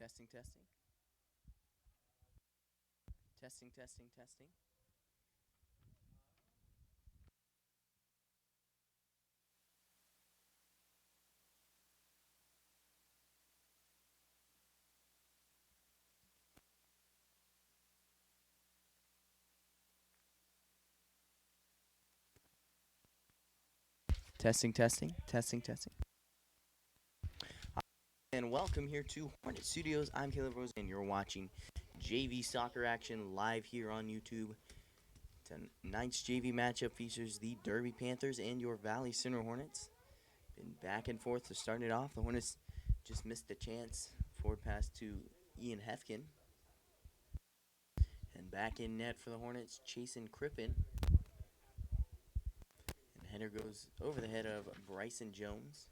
Testing, testing. Testing, testing, testing. Testing, testing, testing, testing. And welcome here to Hornet Studios. I'm Caleb Rose, and you're watching JV soccer action live here on YouTube. Tonight's JV matchup features the Derby Panthers and your Valley Center Hornets. Been back and forth to start it off. The Hornets just missed the chance. Forward pass to Ian Hefkin. And back in net for the Hornets, Chasen Crippen. And header goes over the head of Bryson Jones.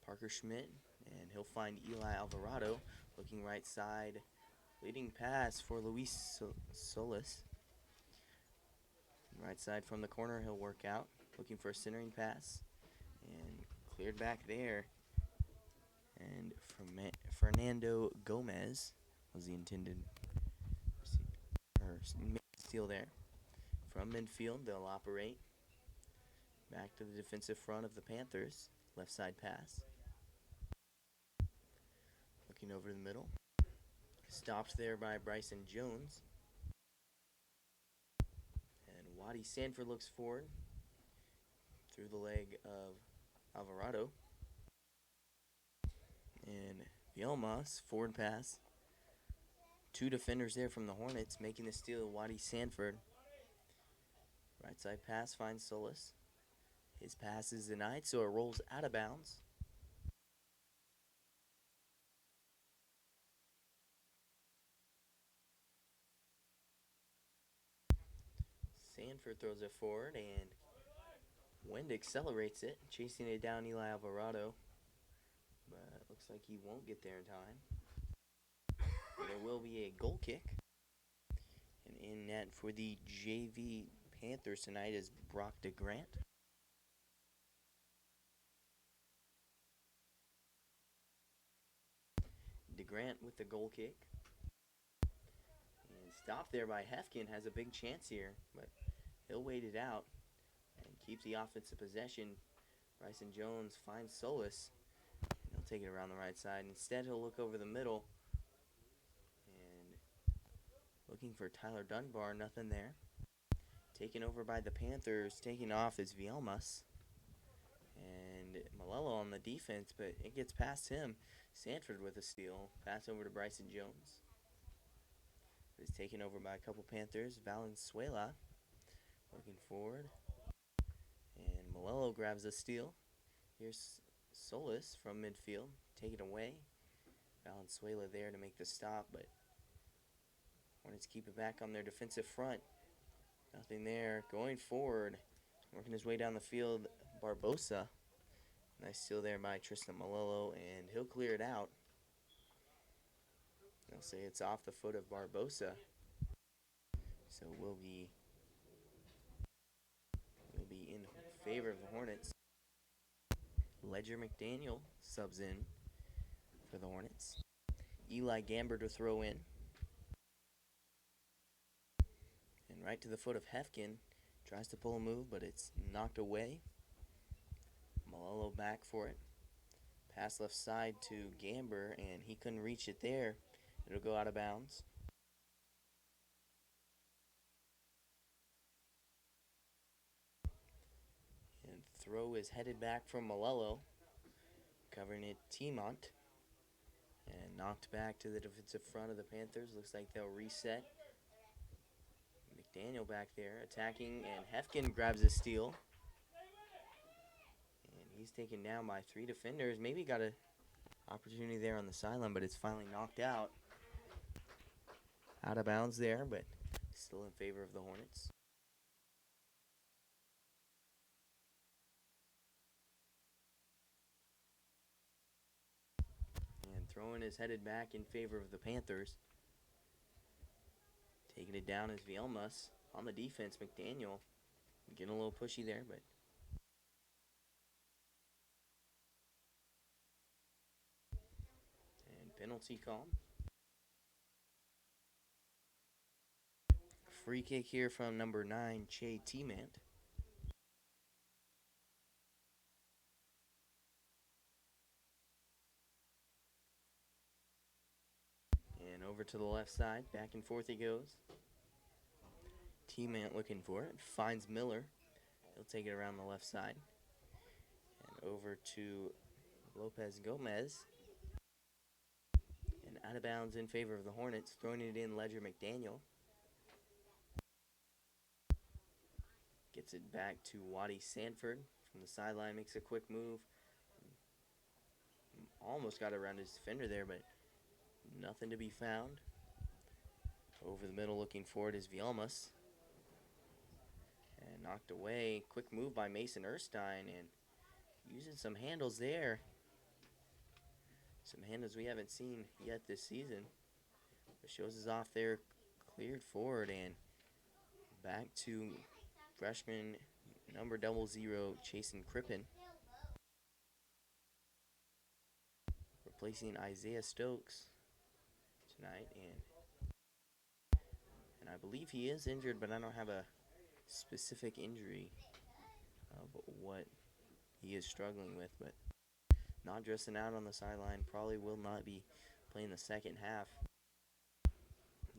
Parker Schmidt, and he'll find Eli Alvarado looking right side. Leading pass for Luis Solis. Right side from the corner, he'll work out. Looking for a centering pass. And cleared back there. And Fernando Gomez was the intended steal there. From midfield, they'll operate. Back to the defensive front of the Panthers. Left side pass. Looking over the middle. Stopped there by Bryson Jones. And Waddy Sanford looks forward through the leg of Alvarado. And Vielmas, forward pass. Two defenders there from the Hornets making the steal. Waddy Sanford. Right side pass finds Solis. His pass is denied, so it rolls out of bounds. Sanford throws it forward, and Wind accelerates it, chasing it down Eli Alvarado. But it looks like he won't get there in time. There will be a goal kick. And in net for the JV Panthers tonight is Brock DeGrant. DeGrant with the goal kick. And stopped there by Hefkin. Has a big chance here, but he'll wait it out and keep the offensive possession. Bryson Jones finds Solis. He'll take it around the right side. Instead, he'll look over the middle. And looking for Tyler Dunbar. Nothing there. Taken over by the Panthers. Taking off is Vielmas. And Malello on the defense, but it gets past him. Sanford with a steal. Pass over to Bryson Jones. It's taken over by a couple Panthers. Valenzuela looking forward. And Malello grabs a steal. Here's Solis from midfield. Take it away. Valenzuela there to make the stop, but Hornets keep it back on their defensive front. Nothing there. Going forward. Working his way down the field. Barbosa. Nice steal there by Tristan Malello, and he'll clear it out. They'll say it's off the foot of Barbosa. So we'll be in favor of the Hornets. Ledger McDaniel subs in for the Hornets. Eli Gamber to throw in. And right to the foot of Hefkin. Tries to pull a move, but it's knocked away. Malello back for it. Pass left side to Gamber, and he couldn't reach it there. It'll go out of bounds. And throw is headed back from Malello. Covering it, Timont. And knocked back to the defensive front of the Panthers. Looks like they'll reset. McDaniel back there attacking, and Hefkin grabs a steal. And he's taken down by three defenders. Maybe got an opportunity there on the sideline, but it's finally knocked out. Out of bounds there, but still in favor of the Hornets. And throwing is headed back in favor of the Panthers. Taking it down is Vielmas. On the defense, McDaniel. Getting a little pushy there, but and penalty call. Free kick here from number 9, Che T-Mant. And over to the left side, back and forth he goes. T-Mant looking for it, finds Miller. He'll take it around the left side. And over to Lopez Gomez. And out of bounds in favor of the Hornets, throwing it in Ledger McDaniel. Gets it back to Waddy Sanford from the sideline, makes a quick move. Almost got around his defender there, but nothing to be found. Over the middle looking for it is Vielmas. And knocked away. Quick move by Mason Erstein and using some handles there. Some handles we haven't seen yet this season. But shows us off there, cleared forward and back to freshman number 00, Chasen Crippen. Replacing Isaiah Stokes tonight. And I believe he is injured, but I don't have a specific injury of what he is struggling with. But not dressing out on the sideline, probably will not be playing the second half.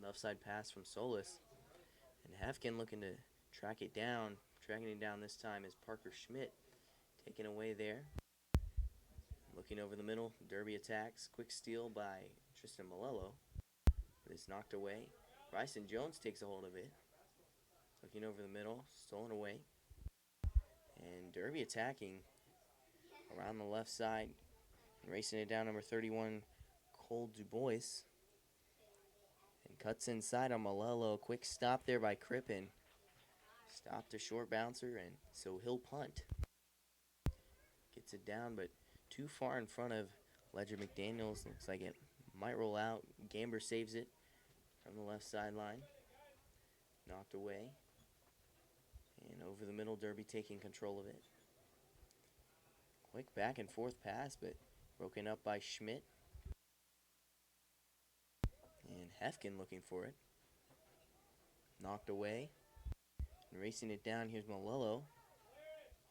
Left side pass from Solis. And Hefkin looking to track it down. Tracking it down this time is Parker Schmidt. Taken away there. Looking over the middle, Derby attacks. Quick steal by Tristan Malello. But it's knocked away. Bryson Jones takes a hold of it. Looking over the middle, stolen away. And Derby attacking around the left side. And racing it down, number 31, Cole Dubois. And cuts inside on Malello. Quick stop there by Crippen. Stopped a short bouncer, and so he'll punt. Gets it down, but too far in front of Ledger McDaniels. Looks like it might roll out. Gamber saves it from the left sideline. Knocked away. And over the middle, Derby taking control of it. Quick back and forth pass, but broken up by Schmidt. And Hefkin looking for it. Knocked away. And racing it down, here's Malello.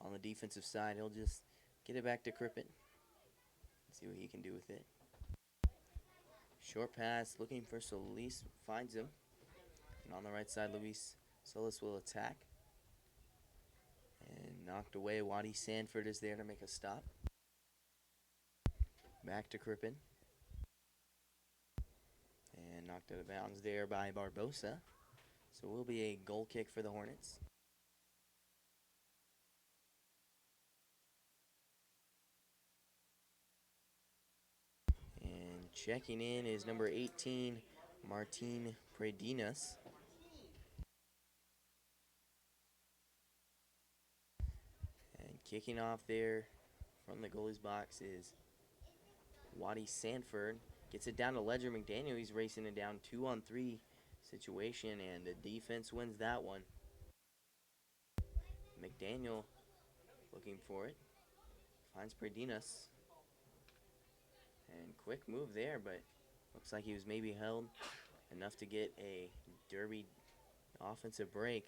On the defensive side, he'll just get it back to Crippen. See what he can do with it. Short pass, looking for Solis, finds him. And on the right side, Luis Solis will attack. And knocked away. Waddy Sanford is there to make a stop. Back to Crippen. And knocked out of bounds there by Barbosa. So it will be a goal kick for the Hornets. And checking in is number 18, Martin Predinas. And kicking off there from the goalie's box is Waddy Sanford. Gets it down to Ledger McDaniel. He's racing it down 2-on-3 situation, and the defense wins that one. McDaniel looking for it. Finds Predinas. And quick move there, but looks like he was maybe held enough to get a Derby offensive break.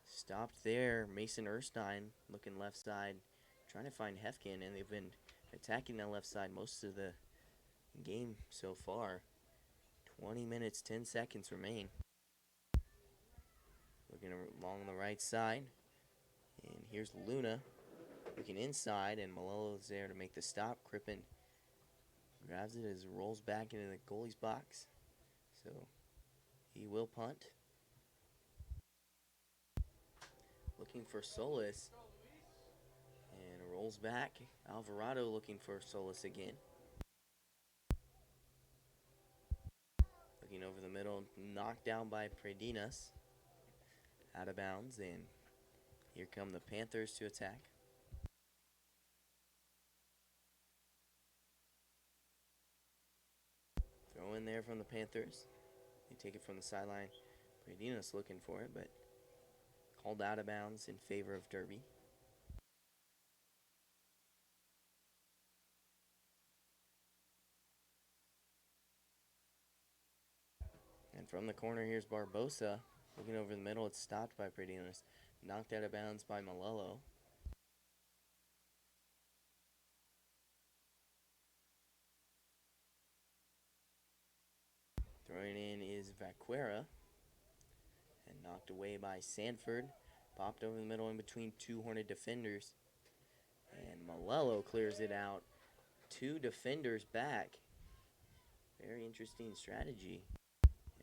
Stopped there. Mason Erstein looking left side, trying to find Hefkin, and they've been attacking that left side most of the game so far. 20 minutes, 10 seconds remain. Looking along the right side, and here's Luna looking inside, and Malello is there to make the stop. Crippen grabs it as it rolls back into the goalie's box, so he will punt. Looking for Solis, and rolls back. Alvarado looking for Solis again. Looking over the middle, knocked down by Predinas. Out of bounds, and here come the Panthers to attack. Throw in there from the Panthers. They take it from the sideline. Predinas looking for it, but called out of bounds in favor of Derby. And from the corner, here's Barbosa. Looking over the middle, it's stopped by Pradinas. Knocked out of bounds by Malello. Throwing in is Vaquera. And knocked away by Sanford. Popped over the middle in between two Hornet defenders. And Malello clears it out. Two defenders back. Very interesting strategy.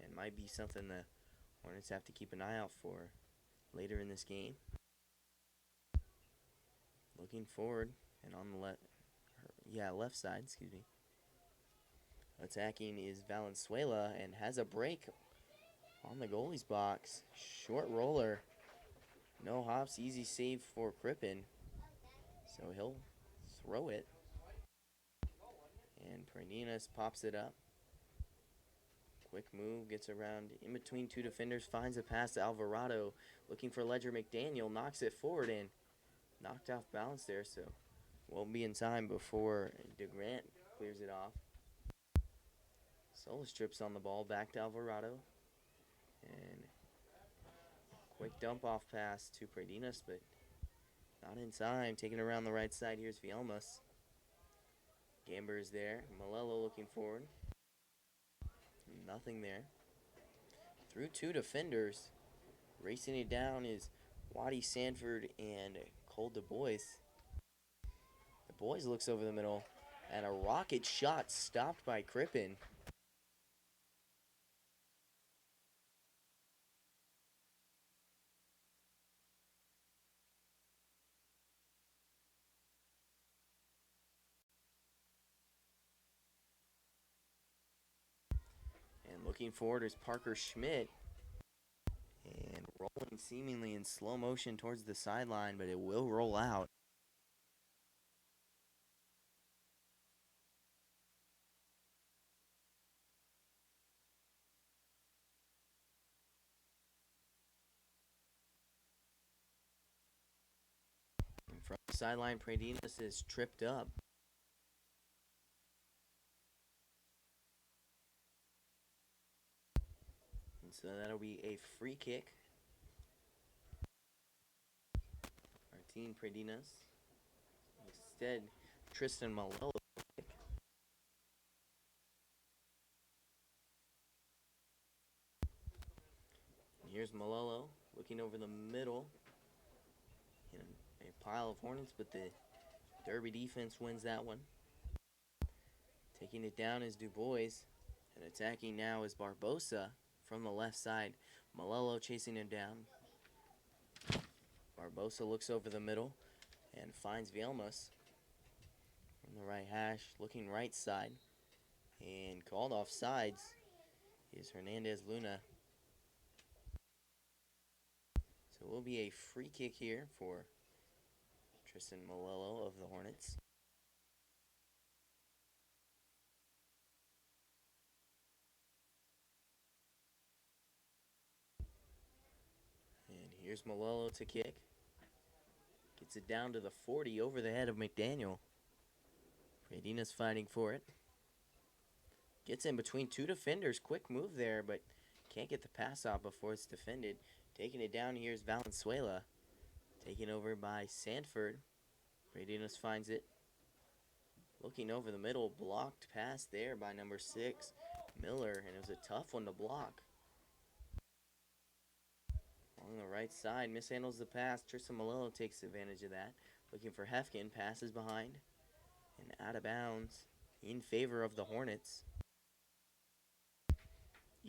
And might be something the Hornets have to keep an eye out for later in this game. Looking forward, and on the left side, excuse me. Attacking is Valenzuela and has a break on the goalie's box. Short roller. No hops, easy save for Crippen. So he'll throw it. And Praninas pops it up. Quick move, gets around in between two defenders, finds a pass to Alvarado. Looking for Ledger McDaniel, knocks it forward and knocked off balance there, so won't be in time before DeGrant clears it off. Solis trips on the ball, back to Alvarado. And quick dump off pass to Pradinas, but not in time. Taking it around the right side, here's Vielmas. Gamber is there. Malello looking forward. Nothing there. Through two defenders. Racing it down is Waddy Sanford and Cole Du Bois. Du Bois looks over the middle, and a rocket shot stopped by Crippen. And looking forward is Parker Schmidt. And rolling seemingly in slow motion towards the sideline, but it will roll out. And from the sideline, Pradinas is tripped up. And so that'll be a free kick. Martin Pradinas. Instead, Tristan Malello. Here's Malello looking over the middle in a pile of Hornets, but the Derby defense wins that one. Taking it down is Du Bois, and attacking now is Barbosa from the left side. Malello chasing him down. Barbosa looks over the middle and finds Vielmas from the right hash, looking right side, and called off sides is Hernandez Luna. So it will be a free kick here for Tristan Malello of the Hornets. And here's Malello to kick. Gets it down to the 40 over the head of McDaniel. Pradinas fighting for it. Gets in between two defenders. Quick move there, but can't get the pass off before it's defended. Taking it down here is Valenzuela. Taken over by Sanford. Pradinas finds it. Looking over the middle. Blocked pass there by number 6, Miller. And it was a tough one to block. On the right side, mishandles the pass. Tristan Malello takes advantage of that. Looking for Hefkin. Passes behind. And out of bounds in favor of the Hornets.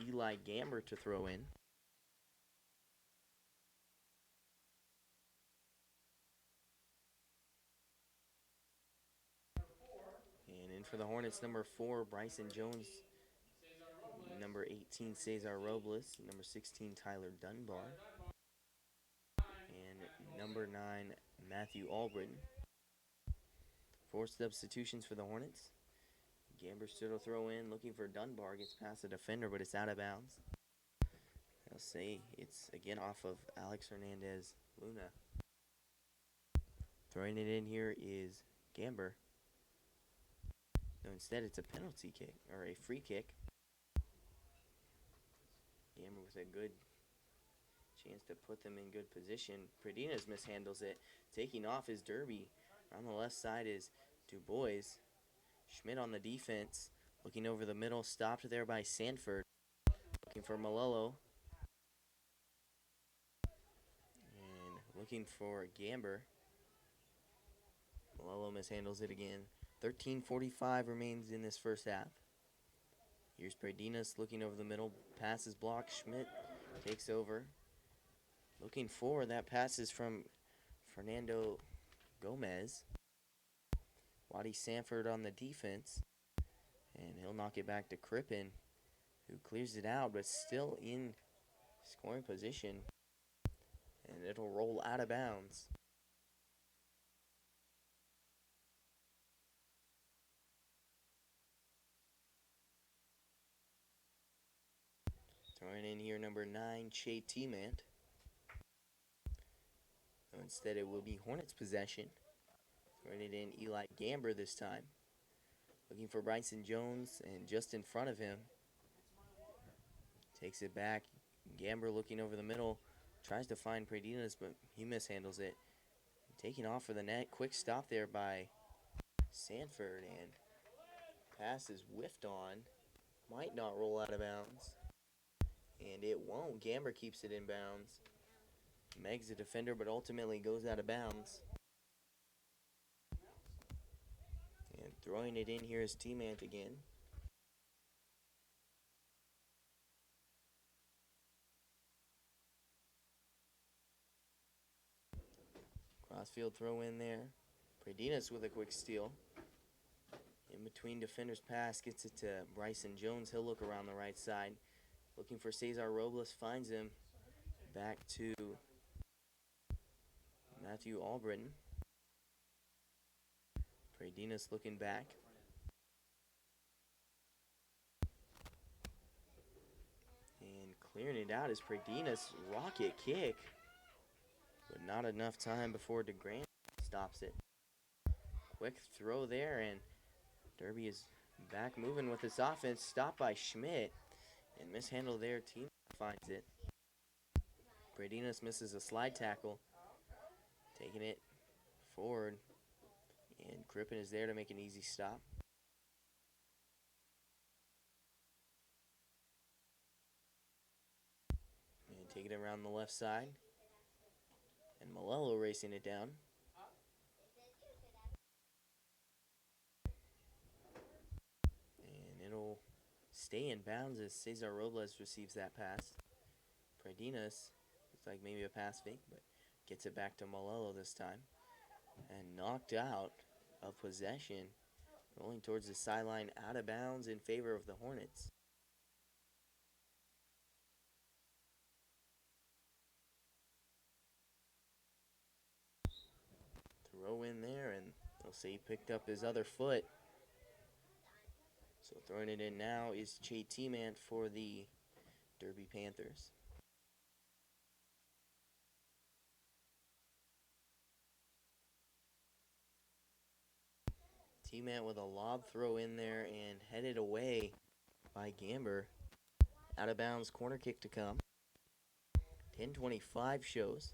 Eli Gamber to throw in. And in for the Hornets, number 4, Bryson Jones. Number 18, Cesar Robles. Number 16, Tyler Dunbar. And number 9, Matthew Albritton. 4 substitutions for the Hornets. Gamber still to throw in, looking for Dunbar. Gets past the defender, but it's out of bounds. I'll say it's again off of Alex Hernandez Luna. Throwing it in here is Gamber. No, instead it's a penalty kick, or a free kick. Gamber with a good Chance to put them in good position. Predinas mishandles it. Taking off is Derby. On the left side is Dubois. Schmidt on the defense. Looking over the middle. Stopped there by Sanford. Looking for Malello. And looking for Gamber. Malello mishandles it again. 13:45 remains in this first half. Here's Predinas looking over the middle. Pass is blocked. Schmidt takes over. Looking for that pass is from Fernando Gomez. Waddy Sanford on the defense. And he'll knock it back to Crippen, who clears it out, but still in scoring position. And it'll roll out of bounds. Throwing in here number 9, Che T-Mant. Instead it will be Hornets possession. Throwing it in Eli Gamber this time. Looking for Bryson Jones, and just in front of him. Takes it back. Gamber looking over the middle. Tries to find Predinas, but he mishandles it. Taking off for the net. Quick stop there by Sanford, and pass is whiffed on. Might not roll out of bounds. And it won't. Gamber keeps it in bounds. Meg's a defender, but ultimately goes out of bounds. And throwing it in here is T-Mant again. Crossfield throw in there. Predinas with a quick steal. In between defenders pass, gets it to Bryson Jones. He'll look around the right side. Looking for Cesar Robles, finds him. Back to Matthew Albritton. Predinas looking back. And clearing it out is Predinas' rocket kick. But not enough time before DeGrant stops it. Quick throw there, and Derby is back moving with this offense. Stopped by Schmidt. And mishandle there. Team finds it. Predinas misses a slide tackle. Taking it forward. And Crippen is there to make an easy stop. And take it around the left side. And Malello racing it down. And it'll stay in bounds as Cesar Robles receives that pass. Predinas, looks like maybe a pass fake, but gets it back to Malello this time. And knocked out of possession. Rolling towards the sideline, out of bounds in favor of the Hornets. Throw in there, and they'll say he picked up his other foot. So throwing it in now is Che T-Mant for the Derby Panthers. T-Mant with a lob throw in there and headed away by Gamber. Out of bounds, corner kick to come. 10:25 shows.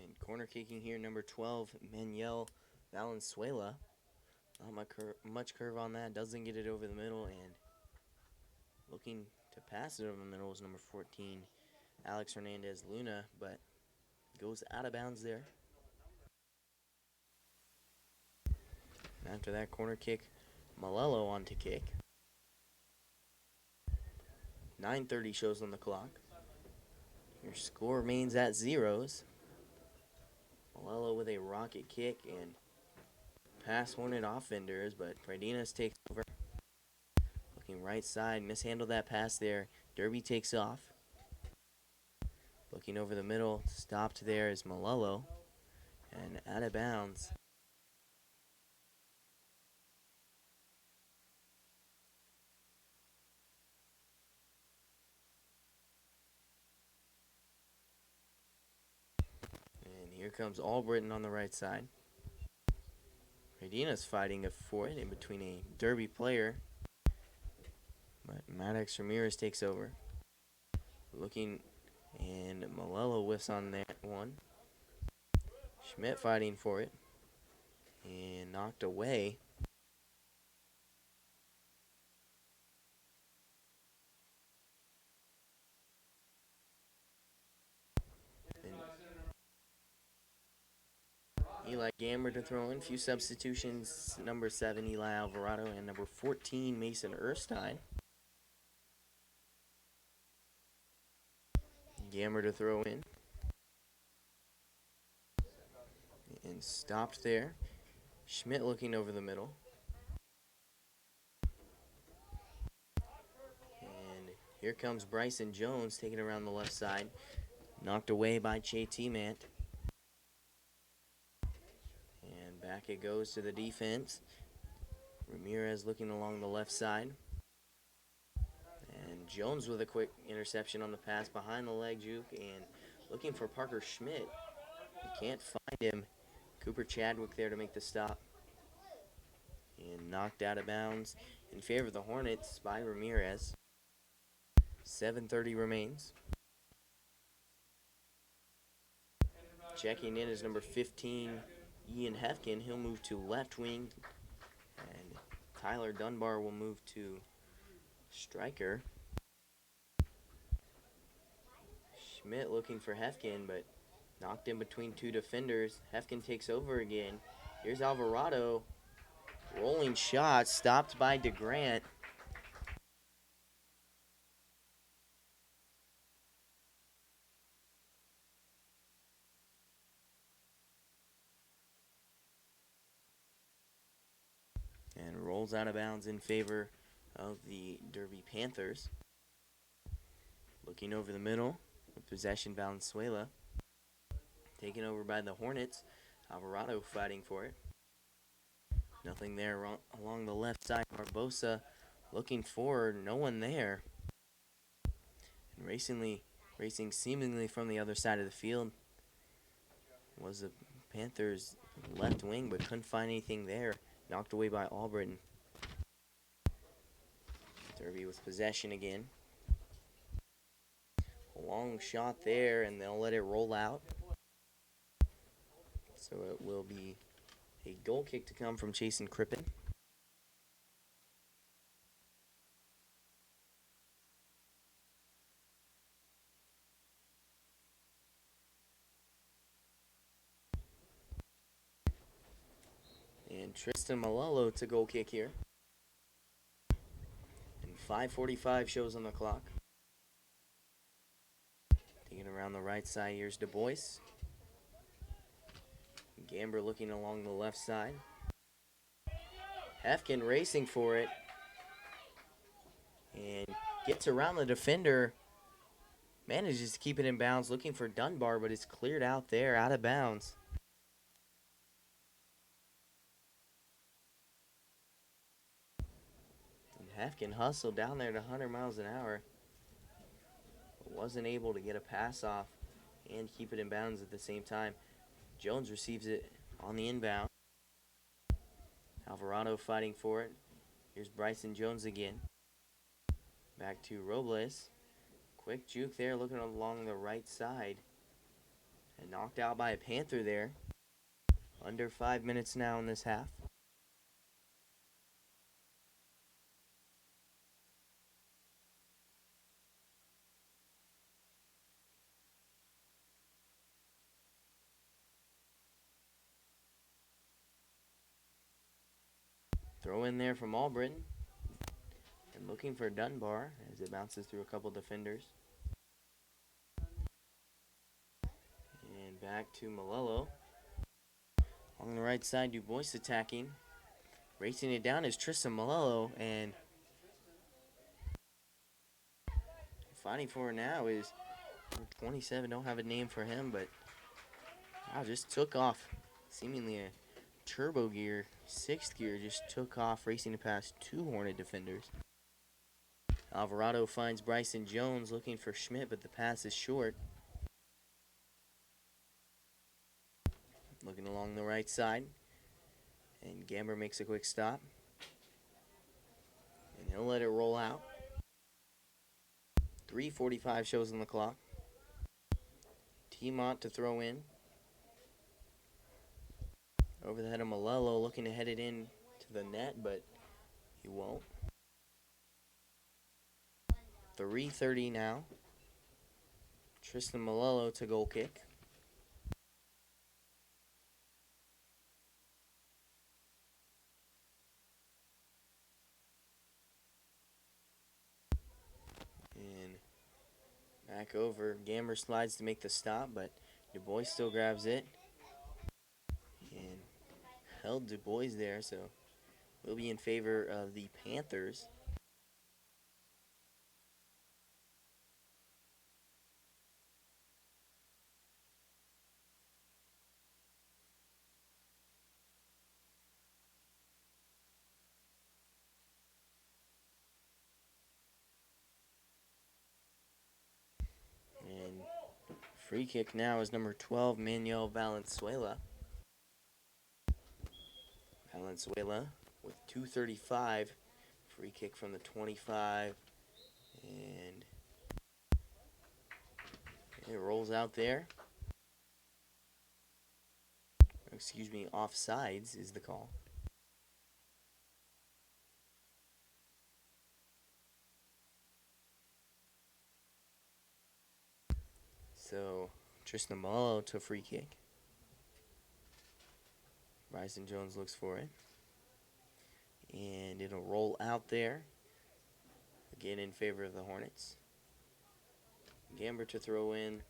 And corner kicking here, number 12, Manuel Valenzuela. Not much curve on that. Doesn't get it over the middle, and looking to pass it over the middle was number 14, Alex Hernandez Luna, but goes out of bounds there. After that corner kick, Malello on to kick. 9:30 shows on the clock. Your score remains at zeros. Malello with a rocket kick and pass Hornet offenders, but Predinas takes over. Looking right side, mishandled that pass there. Derby takes off. Looking over the middle, stopped there is Malolo, and out of bounds. And here comes Albritton on the right side. Medina's fighting for it in between a Derby player, but Maddox Ramirez takes over. Looking, and Malolo whiffs on that one. Schmidt fighting for it, and knocked away. And Eli Gamber to throw in. Few substitutions. Number 7, Eli Alvarado, and number 14, Mason Erstein. Gamber to throw in. And stopped there. Schmidt looking over the middle. And here comes Bryson Jones taking around the left side. Knocked away by Che T-Mant. And back it goes to the defense. Ramirez looking along the left side. And Jones with a quick interception on the pass behind the leg juke and looking for Parker Schmidt. He can't find him. Cooper Chadwick there to make the stop. And knocked out of bounds in favor of the Hornets by Ramirez. 7:30 remains. Checking in is number 15, Ian Hefkin. He'll move to left wing. And Tyler Dunbar will move to striker. Schmidt looking for Hefkin, but knocked in between two defenders. Hefkin takes over again. Here's Alvarado. Rolling shot, stopped by DeGrant. And rolls out of bounds in favor of the Derby Panthers. Looking over the middle with possession, Valenzuela. Taken over by the Hornets. Alvarado fighting for it. Nothing there along the left side. Barbosa looking forward. No one there. And racing seemingly from the other side of the field was the Panthers' left wing, but couldn't find anything there. Knocked away by Albritton. Derby with possession again. A long shot there, and they'll let it roll out. So it will be a goal kick to come from Jason Crippen. And Tristan Malolo to goal kick here. And 5:45 shows on the clock. Taking around the right side, here's Du Bois. Gamber looking along the left side. Hefkin racing for it. And gets around the defender. Manages to keep it in bounds, looking for Dunbar, but it's cleared out there, out of bounds. And Hefkin hustled down there to 100 miles an hour. But wasn't able to get a pass off and keep it in bounds at the same time. Jones receives it on the inbound. Alvarado fighting for it. Here's Bryson Jones again. Back to Robles. Quick juke there, looking along the right side. And knocked out by a Panther there. Under 5 minutes now in this half. Throw in there from Albritton. And looking for Dunbar as it bounces through a couple defenders. And back to Malolo. On the right side, Du Bois attacking. Racing it down is Tristan Malolo. And fighting for it now is Number 27, don't have a name for him, but wow, just took off. Seemingly a turbo gear, sixth gear, just took off, racing to pass two Hornet defenders. Alvarado finds Bryson Jones looking for Schmidt, but the pass is short. Looking along the right side, and Gamber makes a quick stop, and he'll let it roll out. 3:45 shows on the clock. T-Mont to throw in. Over the head of Malello, looking to head it in to the net, but he won't. 3:30 now. Tristan Malello to goal kick. And back over. Gamber slides to make the stop, but Du Bois still grabs it. And held Du Bois there, so we'll be in favor of the Panthers. And free kick now is number 12, Manuel Valenzuela. Valenzuela with 2:35. Free kick from the 25. And it rolls out there. Excuse me, offsides is the call. So Tristan Malello to free kick. Bryson Jones looks for it. And it'll roll out there. Again in favor of the Hornets. Gamber to throw in,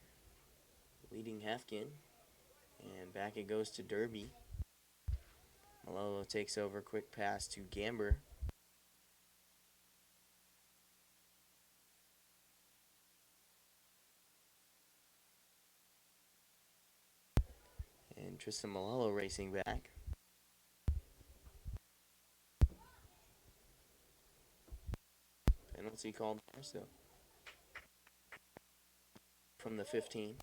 leading Hefkin. And back it goes to Derby. Malello takes over, quick pass to Gamber. And Tristan Malello racing back. Penalty called there, so from the 15.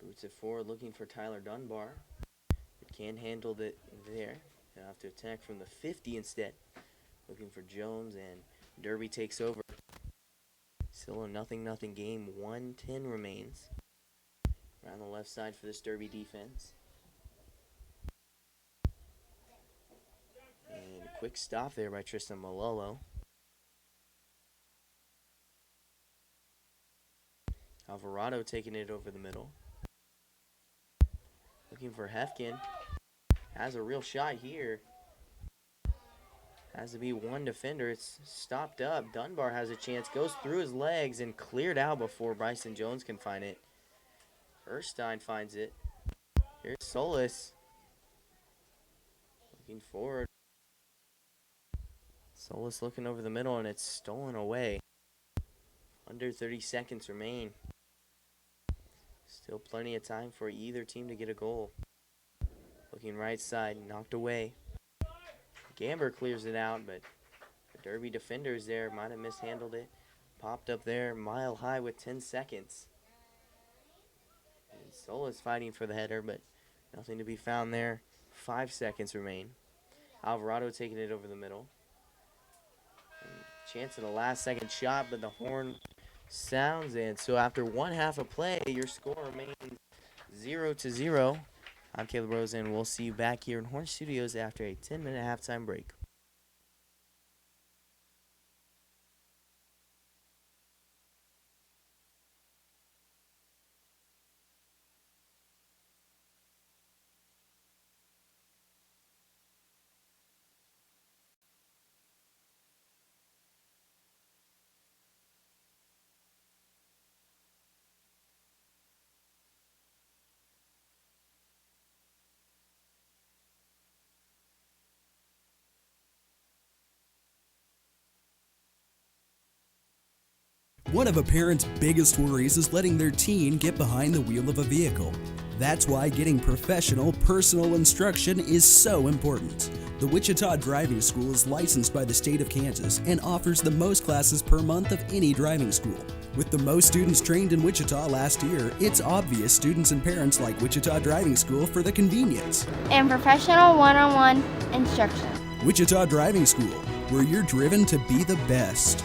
Boots it forward, looking for Tyler Dunbar. But can't handle it there. They'll have to attack from the 50 instead. Looking for Jones, and Derby takes over. Still a 0-0 game. 1:10 remains. Around the left side for this Derby defense. And a quick stop there by Tristan Malello. Alvarado taking it over the middle. Looking for Hefkin. Has a real shot here. Has to be one defender. It's stopped up. Dunbar has a chance. Goes through his legs and cleared out before Bryson Jones can find it. Erstein finds it. Here's Solis. Looking forward. Solis looking over the middle, and it's stolen away. Under 30 seconds remain. Still plenty of time for either team to get a goal. Looking right side, knocked away. Gamber clears it out, but the Derby defenders there might have mishandled it. Popped up there, mile high with 10 seconds. And Solis fighting for the header, but nothing to be found there. 5 seconds remain. Alvarado taking it over the middle. And chance at a last second shot, but the horn sounds, and so after one half of play, your score remains 0-0. I'm Caleb Rose, and we'll see you back here in Horn Studios after a 10-minute halftime break. One of a parent's biggest worries is letting their teen get behind the wheel of a vehicle. That's why getting professional, personal instruction is so important. The Wichita Driving School is licensed by the state of Kansas and offers the most classes per month of any driving school. With the most students trained in Wichita last year, it's obvious students and parents like Wichita Driving School for the convenience and professional one-on-one instruction. Wichita Driving School, where you're driven to be the best.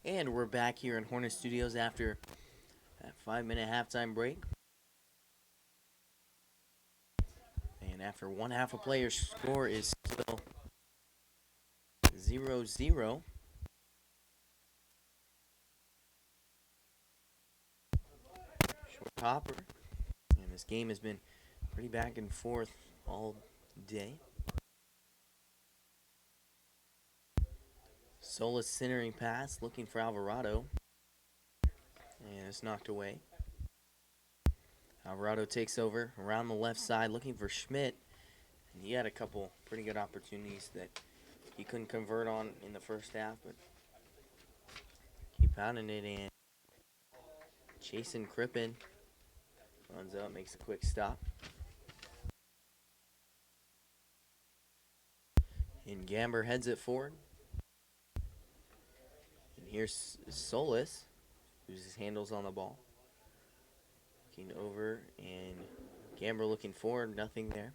And we're back here in Hornet Studios after that 5-minute halftime break. And after one half of play, your score is still 0-0. Short hopper. And this game has been pretty back and forth all day. Solis centering pass, looking for Alvarado. And it's knocked away. Alvarado takes over around the left side, looking for Schmidt. And he had a couple pretty good opportunities that he couldn't convert on in the first half, but keep pounding it in. Jason Crippen runs up, makes a quick stop. And Gamber heads it forward. And here's Solis, who's his handles on the ball. Looking over, and Gamber looking forward, nothing there.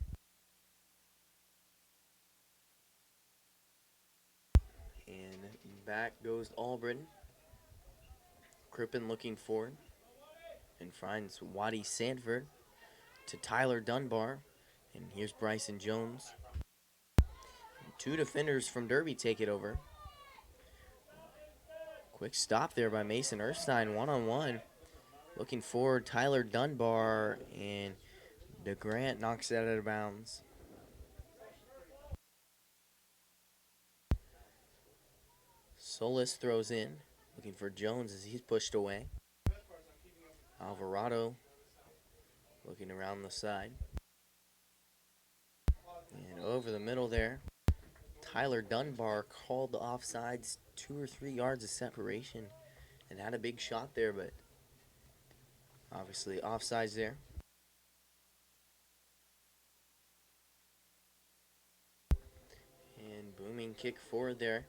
And back goes Albritton. Crippen looking forward and finds Waddy Sanford to Tyler Dunbar. And here's Bryson Jones. And two defenders from Derby take it over. Quick stop there by Mason Erstein, one-on-one. Looking forward, Tyler Dunbar, and DeGrant knocks it out of bounds. Solis throws in, looking for Jones as he's pushed away. Alvarado looking around the side. And over the middle there, Tyler Dunbar called the offsides, 2 or 3 yards of separation, and had a big shot there, but obviously offsides there. And booming kick forward there.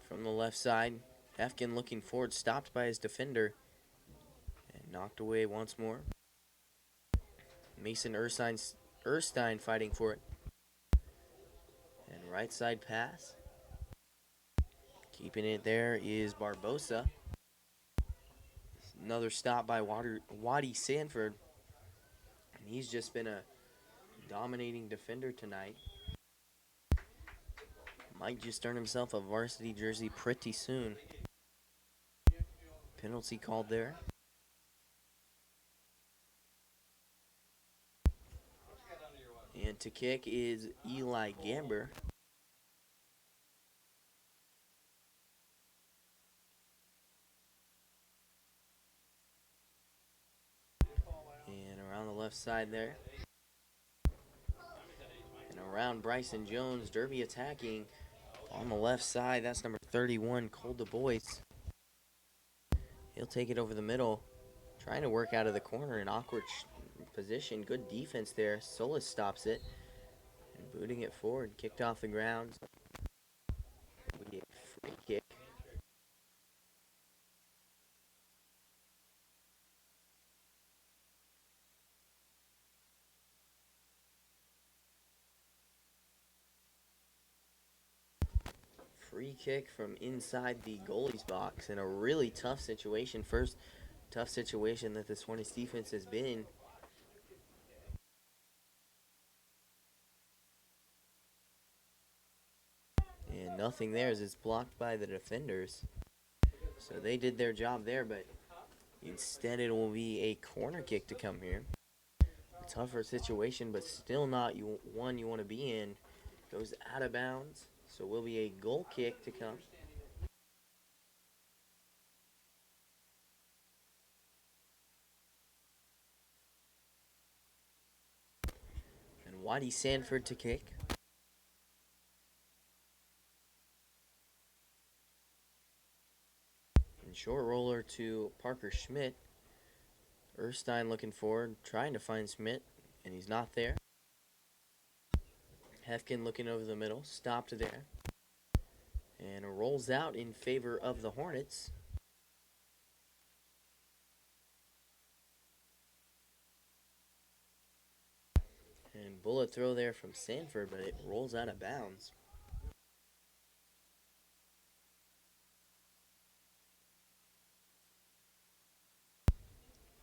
From the left side, Hefkin looking forward, stopped by his defender, and knocked away once more. Mason Erstein fighting for it. And right side pass. Keeping it there is Barbosa. Another stop by Waddy Sanford. And he's just been a dominating defender tonight. Might just earn himself a varsity jersey pretty soon. Penalty called there. And to kick is Eli Gamber. And around the left side there. And around Bryson Jones, Derby attacking on the left side. That's number 31, Cole Du Bois. He'll take it over the middle, trying to work out of the corner in awkward position. Good defense there. Solis stops it and booting it forward. Kicked off the ground. Free kick. Free kick from inside the goalie's box in a really tough situation. First tough situation that this Hornets defense has been in. And nothing there as it's blocked by the defenders. So they did their job there, but instead it will be a corner kick to come here. A tougher situation, but still not one you want to be in. Goes out of bounds, so will be a goal kick to come. And Waddy Sanford to kick. And short roller to Parker Schmidt. Erstein looking forward, trying to find Schmidt, and he's not there. Hefkin looking over the middle, stopped there. And rolls out in favor of the Hornets. And bullet throw there from Sanford, but it rolls out of bounds.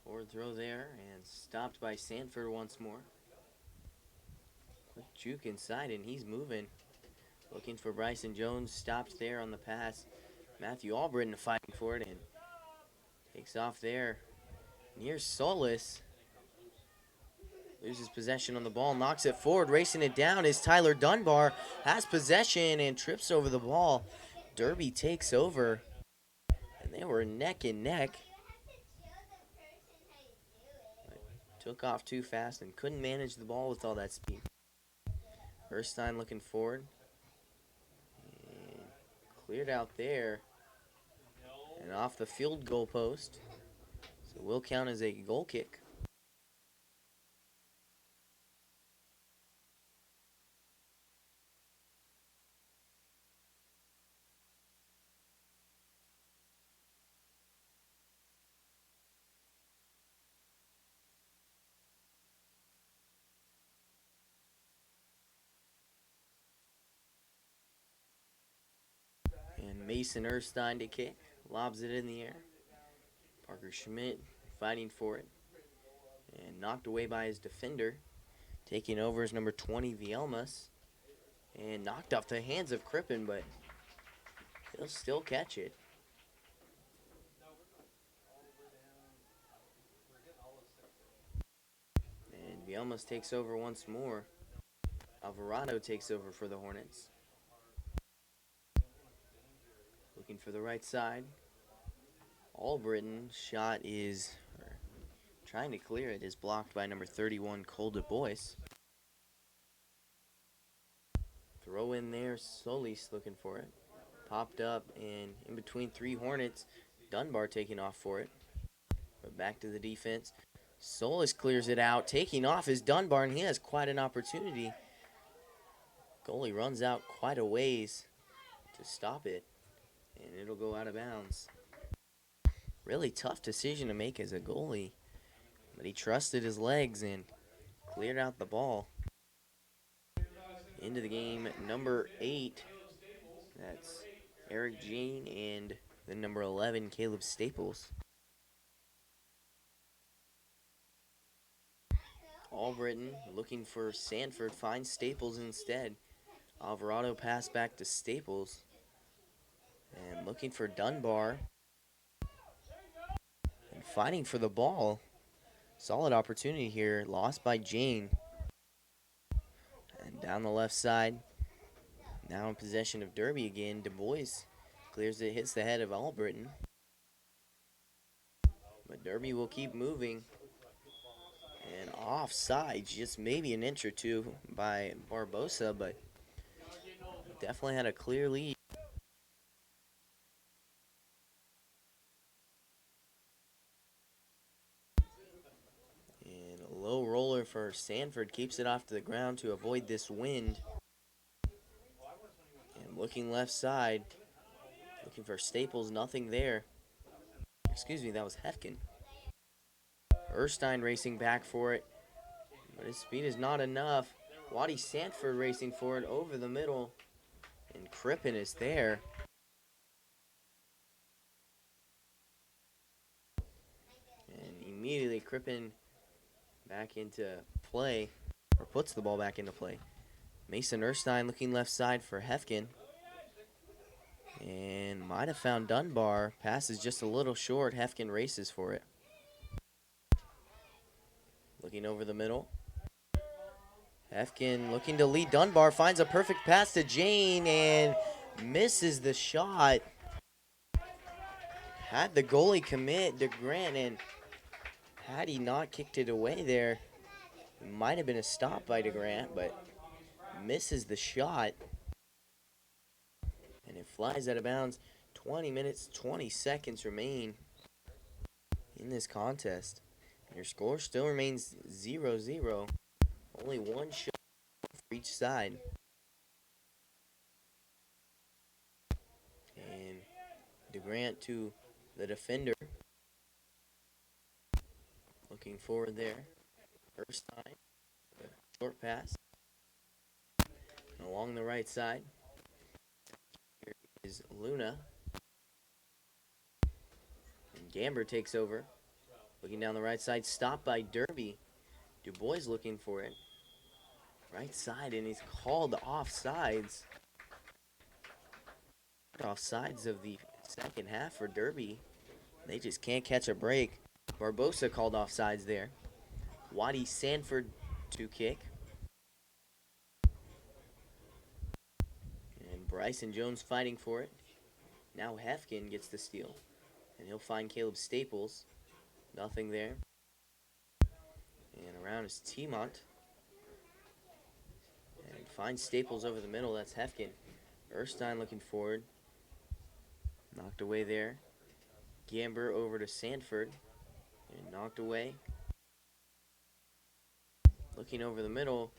Forward throw there, and stopped by Sanford once more. Quick juke inside, and he's moving. Looking for Bryson Jones, stopped there on the pass. Matthew Albritton fighting for it, and takes off there. Near Solis. Loses possession on the ball, knocks it forward, racing it down is Tyler Dunbar. Has possession and trips over the ball. Derby takes over, and they were neck and neck. Took off too fast and couldn't manage the ball with all that speed. Erstein looking forward. And cleared out there. And off the field goal post. So it will count as a goal kick. And Mason Erstein to kick. Lobs it in the air. Parker Schmidt fighting for it. And knocked away by his defender. Taking over is number 20, Vielmas. And knocked off the hands of Crippen, but he'll still catch it. And Vielmas takes over once more. Alvarado takes over for the Hornets. Looking for the right side. Albritton shot is, trying to clear it, is blocked by number 31, Cole Du Bois. Throw in there, Solis looking for it. Popped up and in between three Hornets. Dunbar taking off for it. But back to the defense. Solis clears it out. Taking off is Dunbar, and he has quite an opportunity. Goalie runs out quite a ways to stop it, and it'll go out of bounds. Really tough decision to make as a goalie, but he trusted his legs and cleared out the ball. Into the game, number 8. That's Eric Jean, and the number 11, Caleb Staples. Albritton looking for Sanford, finds Staples instead. Alvarado pass back to Staples. And looking for Dunbar. And fighting for the ball. Solid opportunity here, lost by Jane. And down the left side, now in possession of Derby again. Du Bois clears it, hits the head of Albritton. But Derby will keep moving. And offside, just maybe an inch or two by Barbosa, but definitely had a clear lead. And a low roller for Sanford, keeps it off to the ground to avoid this wind. And looking left side, looking for Staples, nothing there. Excuse me, that was Hefkin. Erstein racing back for it, but his speed is not enough. Waddy Sanford racing for it over the middle, and Crippen is there. And immediately Crippen back into play, or puts the ball back into play. Mason Erstein looking left side for Hefkin. And might have found Dunbar. Pass is just a little short. Hefkin races for it. Looking over the middle. Hefkin looking to lead Dunbar. Finds a perfect pass to Jane and misses the shot. Had the goalie commit to Grant, and had he not kicked it away there, it might have been a stop by DeGrant, but misses the shot. And it flies out of bounds. 20 minutes, 20 seconds remain in this contest. And your score still remains 0-0. Only one shot for each side. And DeGrant to the defender. Looking forward there. First time. Short pass. And along the right side. Here is Luna. And Gamber takes over. Looking down the right side, stopped by Derby. Du Bois looking for it. Right side, and he's called offsides. Offsides of the second half for Derby. They just can't catch a break. Barbosa called offsides there. Waddy Sanford to kick. And Bryson Jones fighting for it. Now Hefkin gets the steal. And he'll find Caleb Staples. Nothing there. And around is T-Mont. And finds Staples over the middle. That's Hefkin. Erstein looking forward. Knocked away there. Gamber over to Sanford. And knocked away. Looking over the middle.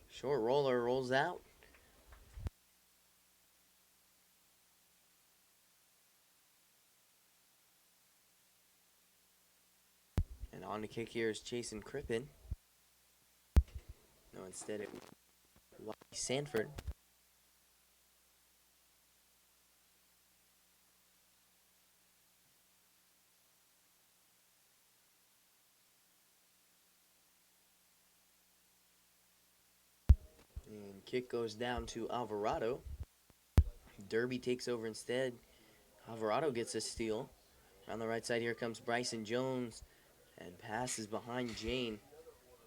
Short roller rolls out. And on to kick here is Jason Crippen. No, instead it was Sanford. And kick goes down to Alvarado. Derby takes over instead. Alvarado gets a steal. On the right side here comes Bryson Jones. And passes behind Jane.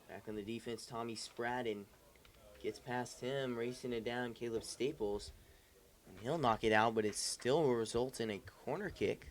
Back on the defense, Tommy Spradden gets past him, racing it down, Caleb Staples. And he'll knock it out, but it still will result in a corner kick.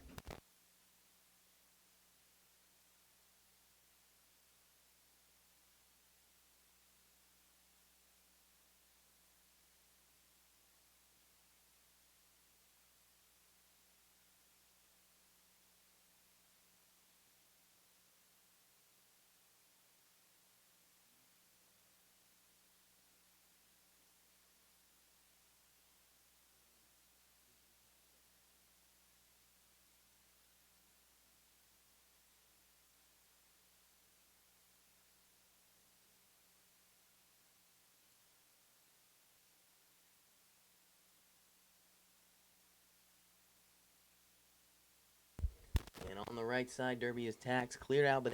And on the right side, Derby is taxed, cleared out, but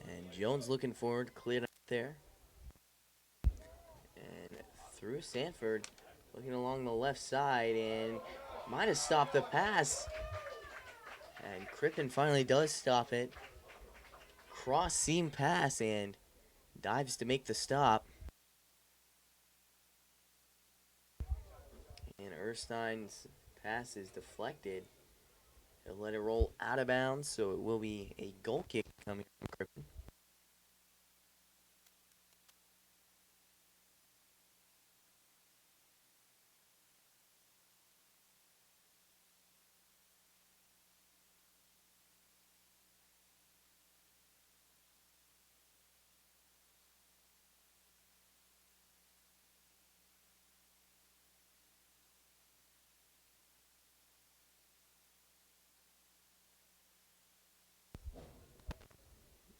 and Jones looking forward, cleared out there. And through Sanford, looking along the left side, and might have stopped the pass. And Crippen finally does stop it. Cross seam pass and dives to make the stop. And Erstein's pass is deflected. He'll let it roll out of bounds, so it will be a goal kick coming from Crippen.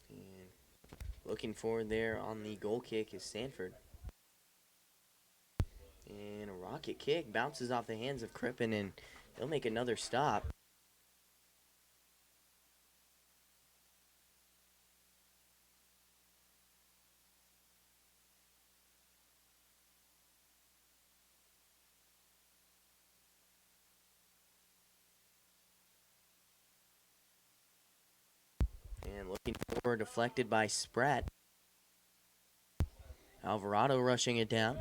And looking forward there on the goal kick is Sanford. And a rocket kick bounces off the hands of Crippen, and he'll make another stop. And looking forward, deflected by Spratt. Alvarado rushing it down.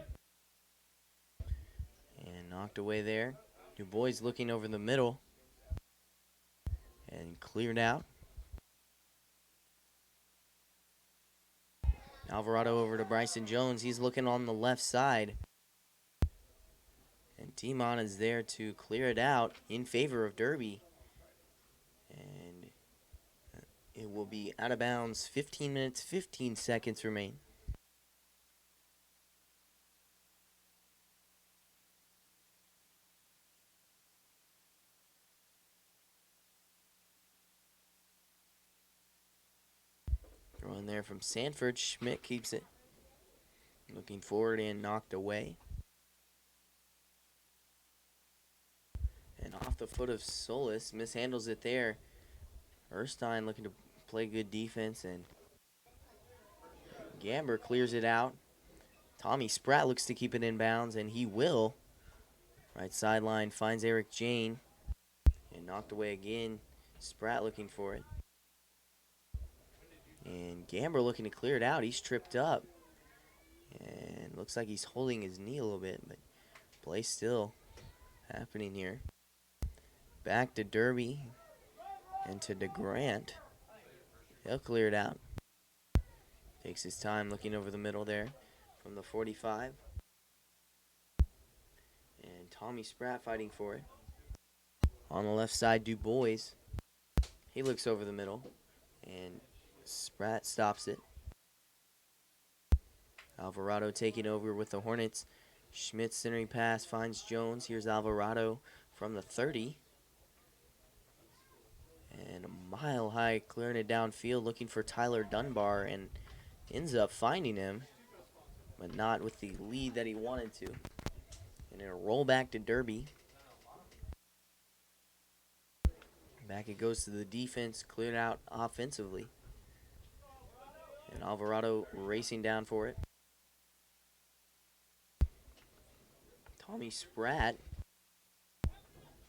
And knocked away there. Du Bois looking over the middle. And cleared out. Alvarado over to Bryson Jones. He's looking on the left side. And T-Mon is there to clear it out in favor of Derby. And it will be out of bounds. 15 minutes, 15 seconds remain. Throw in there from Sanford. Schmidt keeps it. Looking forward and knocked away. And off the foot of Solis. Mishandles it there. Erstein looking to play good defense, and Gamber clears it out. Tommy Spratt looks to keep it in bounds, and he will. Right sideline finds Eric Jane, and knocked away again. Spratt looking for it. And Gamber looking to clear it out. He's tripped up. And looks like he's holding his knee a little bit, but play still happening here. Back to Derby and to DeGrant. He'll clear it out. Takes his time looking over the middle there from the 45. And Tommy Spratt fighting for it. On the left side, Du Bois. He looks over the middle, and Spratt stops it. Alvarado taking over with the Hornets. Schmidt centering pass finds Jones. Here's Alvarado from the 30. And a mile high clearing it downfield looking for Tyler Dunbar, and ends up finding him, but not with the lead that he wanted to. And it'll roll back to Derby. Back it goes to the defense, cleared out offensively. And Alvarado racing down for it. Tommy Spratt.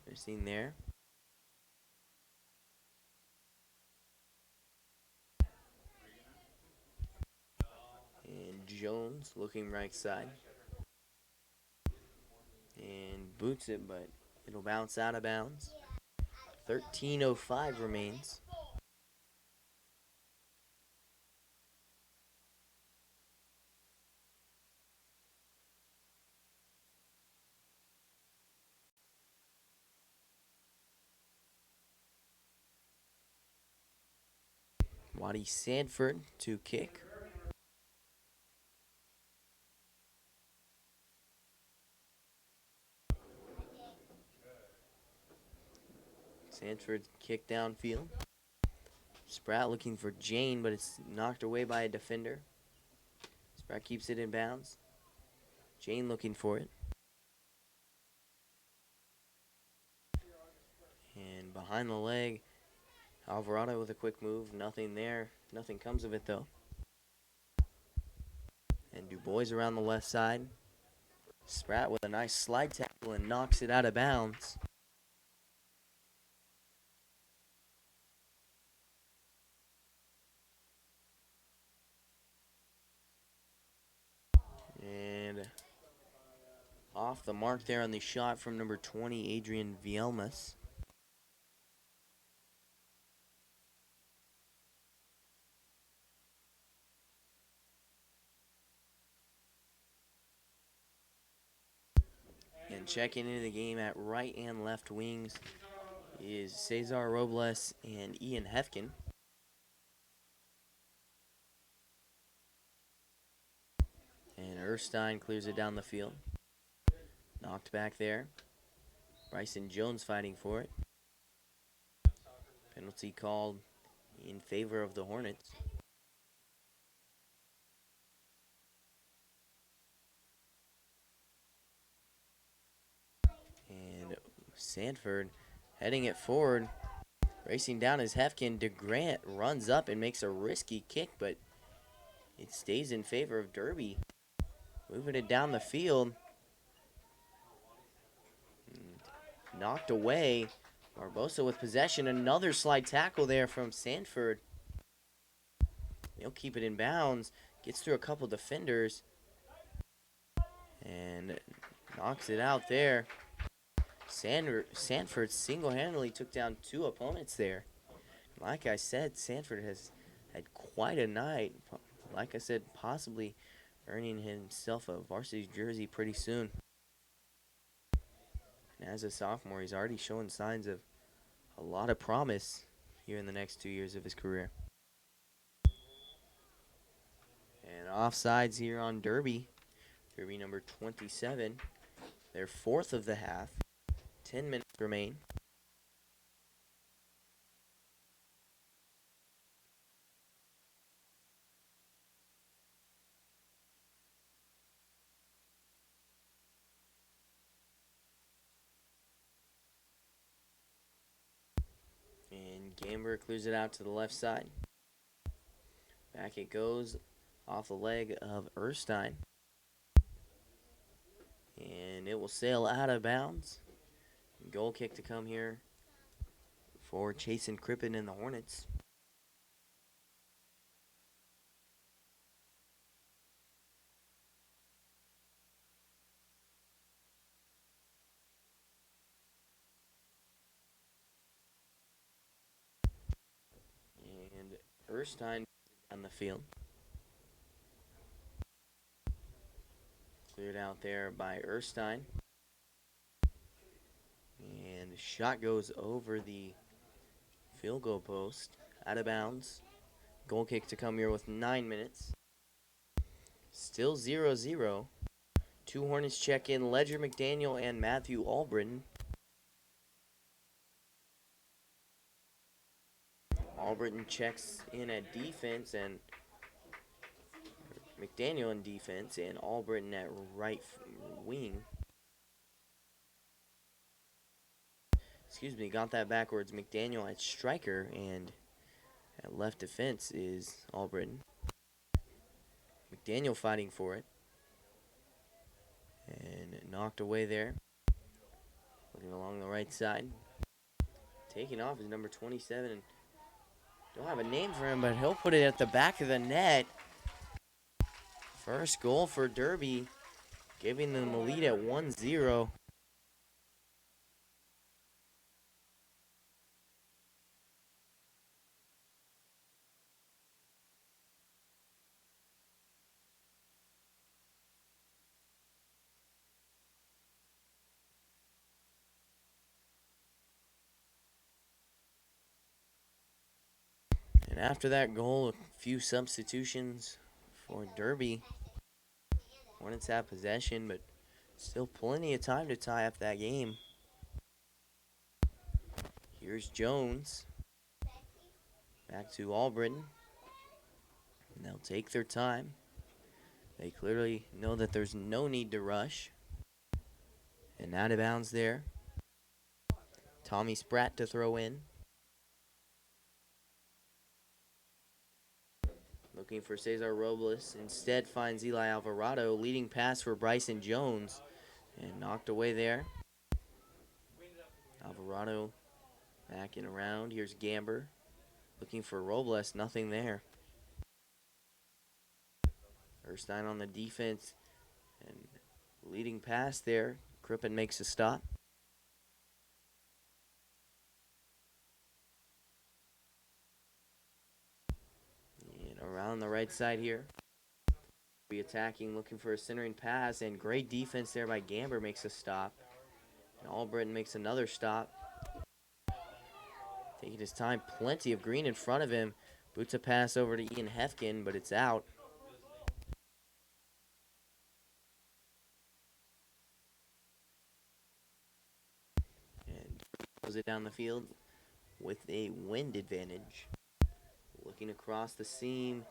They're seen there. And Jones looking right side. And boots it, but it'll bounce out of bounds. 13:05 remains. Waddy Sanford to kick. Sanford kick downfield. Spratt looking for Jane, but it's knocked away by a defender. Spratt keeps it in bounds. Jane looking for it. And behind the leg, Alvarado with a quick move. Nothing there. Nothing comes of it, though. And Du Bois around the left side. Spratt with a nice slide tackle and knocks it out of bounds. And off the mark there on the shot from number 20, Adrian Vielmas. And checking into the game at right and left wings is Cesar Robles and Ian Hefkin. And Erstein clears it down the field. Knocked back there. Bryson Jones fighting for it. Penalty called in favor of the Hornets. And Sanford heading it forward. Racing down is Hefkin. DeGrant runs up and makes a risky kick, but it stays in favor of Derby. Moving it down the field. Knocked away. Barbosa with possession. Another slide tackle there from Sanford. He'll keep it in bounds. Gets through a couple defenders. And knocks it out there. Sanford single-handedly took down two opponents there. Like I said, Sanford has had quite a night. Like I said, possibly earning himself a varsity jersey pretty soon. And as a sophomore, he's already showing signs of a lot of promise here in the next 2 years of his career. And offsides here on Derby. Derby number 27. Their fourth of the half. 10 minutes remain. And Gamber clears it out to the left side. Back it goes off the leg of Erstein. And it will sail out of bounds. Goal kick to come here for Chasen Crippen and the Hornets. And Erstein on the field. Cleared out there by Erstein. And the shot goes over the field goal post. Out of bounds. Goal kick to come here with 9 minutes. Still 0-0. Two Hornets check in, Ledger McDaniel and Matthew Albritton. Albritton checks in at defense, and McDaniel in defense, and Albritton at right wing. Excuse me, got that backwards. McDaniel at striker, and at left defense is Albritton. McDaniel fighting for it. And knocked away there. Looking along the right side. Taking off is number 27. Don't have a name for him, but he'll put it at the back of the net. First goal for Derby, giving them a lead at 1-0. And after that goal, a few substitutions for Derby. Hornets have possession, but still plenty of time to tie up that game. Here's Jones. Back to Albritton. And they'll take their time. They clearly know that there's no need to rush. And out of bounds there. Tommy Spratt to throw in. Looking for Cesar Robles. Instead finds Eli Alvarado. Leading pass for Bryson Jones. And knocked away there. Alvarado backing around. Here's Gamber. Looking for Robles. Nothing there. Erstein on the defense. And leading pass there. Crippen makes a stop. And around the right side here. Be attacking, looking for a centering pass, and great defense there by Gamber makes a stop. And Albritton makes another stop. Taking his time, plenty of green in front of him. Boots a pass over to Ian Hefkin, but it's out. And throws it down the field with a wind advantage. Looking across the seam,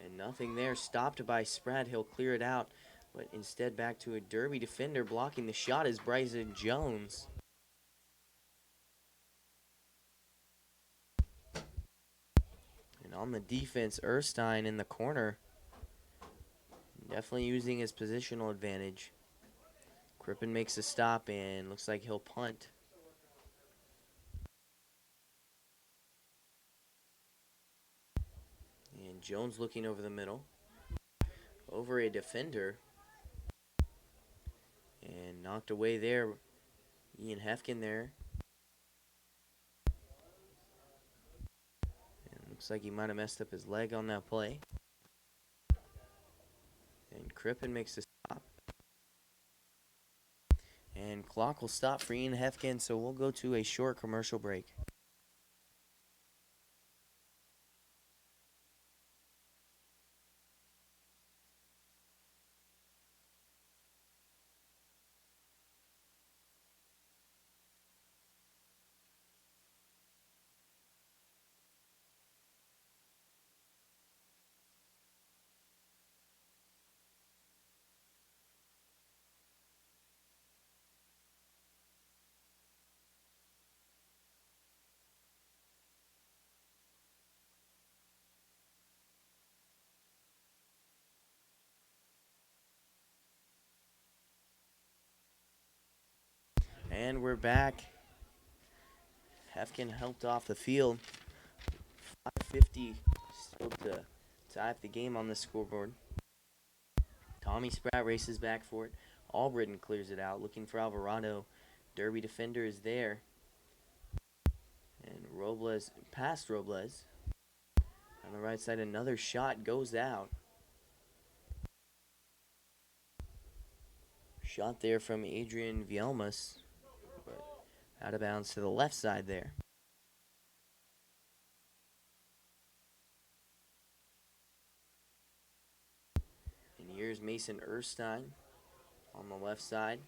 and nothing there. Stopped by Spratt. He'll clear it out, but instead back to a Derby defender. Blocking the shot is Bryson Jones. And on the defense, Erstein in the corner. Definitely using his positional advantage. Crippen makes a stop and looks like he'll punt. And Jones looking over the middle. Over a defender. And knocked away there. Ian Hefkin there. And looks like he might have messed up his leg on that play. And Crippen makes a stop. And clock will stop for Ian Hefkin, so we'll go to a short commercial break. And we're back. Hefkin helped off the field. 5:50 still to tie up the game on the scoreboard. Tommy Spratt races back for it. Albritton clears it out, looking for Alvarado. Derby defender is there. And Robles, past Robles. On the right side, another shot goes out. Shot there from Adrian Vielmas, but out of bounds to the left side there. And here's Mason Erstein on the left side,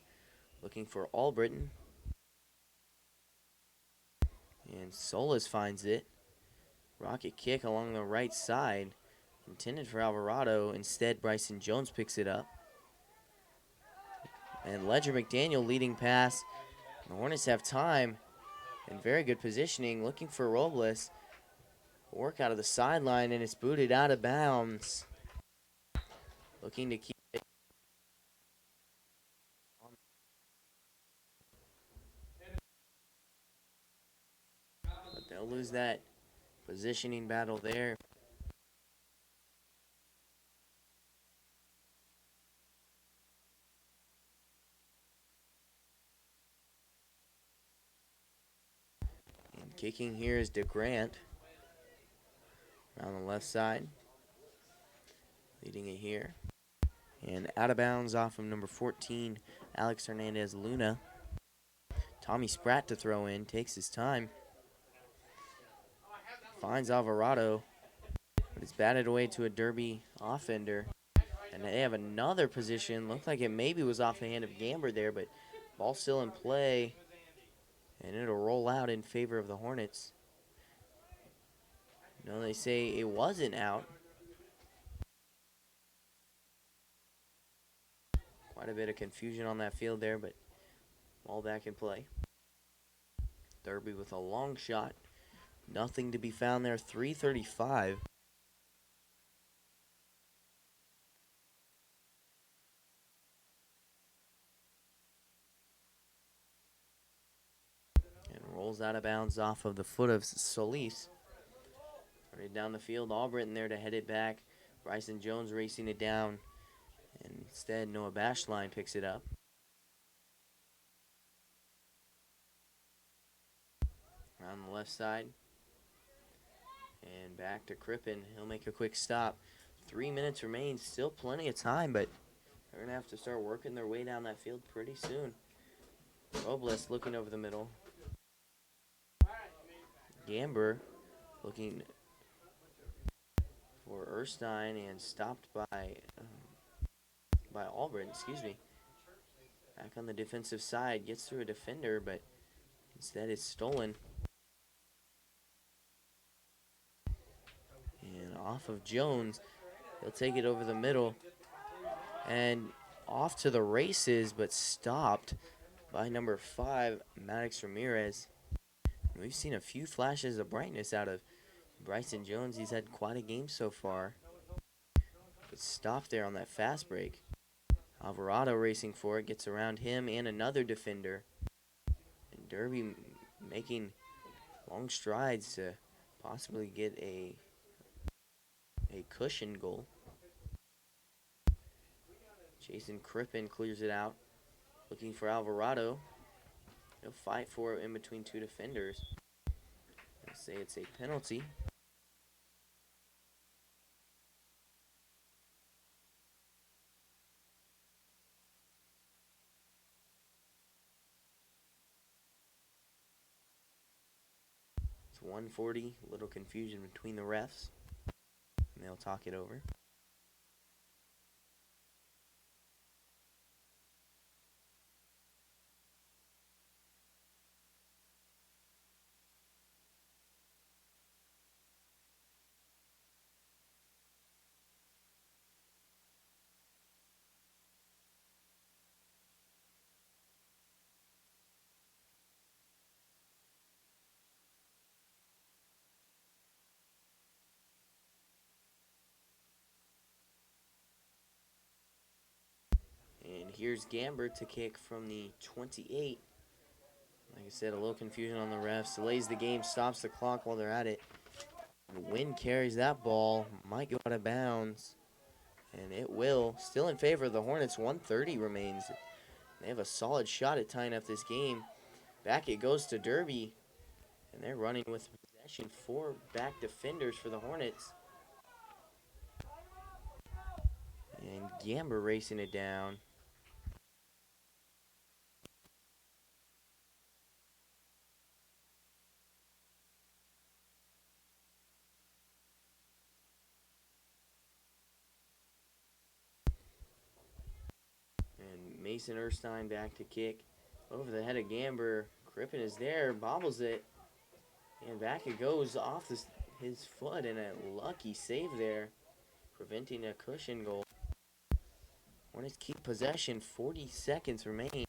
looking for Albritton. And Solis finds it. Rocket kick along the right side, intended for Alvarado. Instead, Bryson Jones picks it up. And Ledger McDaniel leading pass. The Hornets have time and very good positioning, looking for Robles. Work out of the sideline, and it's booted out of bounds. Looking to keep it. But they'll lose that positioning battle there. And kicking here is DeGrant. Around the left side. Leading it here. And out of bounds off of number 14, Alex Hernandez Luna. Tommy Spratt to throw in, takes his time. Finds Alvarado, but it's batted away to a Derby offender. And they have another position. Looked like it maybe was off the hand of Gamber there, but ball still in play. And it'll roll out in favor of the Hornets. No, they say it wasn't out. Quite a bit of confusion on that field there, but ball back in play. Derby with a long shot. Nothing to be found there. 3:35. And rolls out of bounds off of the foot of Solis. Right down the field. Albritton there to head it back. Bryson Jones racing it down. And instead, Noah Bashline picks it up. Around the left side. And back to Crippen. He'll make a quick stop. 3 minutes remain. Still plenty of time, but they're going to have to start working their way down that field pretty soon. Robles looking over the middle. Gamber looking for Erstein and stopped by Albritton, excuse me. Back on the defensive side, gets through a defender, but instead it's stolen. And off of Jones, he'll take it over the middle and off to the races, but stopped by number 5, Maddox Ramirez. We've seen a few flashes of brightness out of Bryson Jones. He's had quite a game so far. But stopped there on that fast break. Alvarado racing for it, gets around him and another defender. And Derby making long strides to possibly get a cushion goal. Jason Crippen clears it out, looking for Alvarado. He'll fight for it in between two defenders. They'll say it's a penalty. It's 1:40, a little confusion between the refs, and they'll talk it over. And here's Gamber to kick from the 28. Like I said, a little confusion on the refs. Delays the game, stops the clock while they're at it. The wind carries that ball. Might go out of bounds. And it will. Still in favor of the Hornets. 1:30 remains. They have a solid shot at tying up this game. Back it goes to Derby. And they're running with possession. 4 back defenders for the Hornets. And Gamber racing it down. And Mason Erstein back to kick. Over the head of Gamber. Crippen is there. Bobbles it. And back it goes off his foot. And a lucky save there. Preventing a cushion goal. Hornets keep possession. 40 seconds remain. And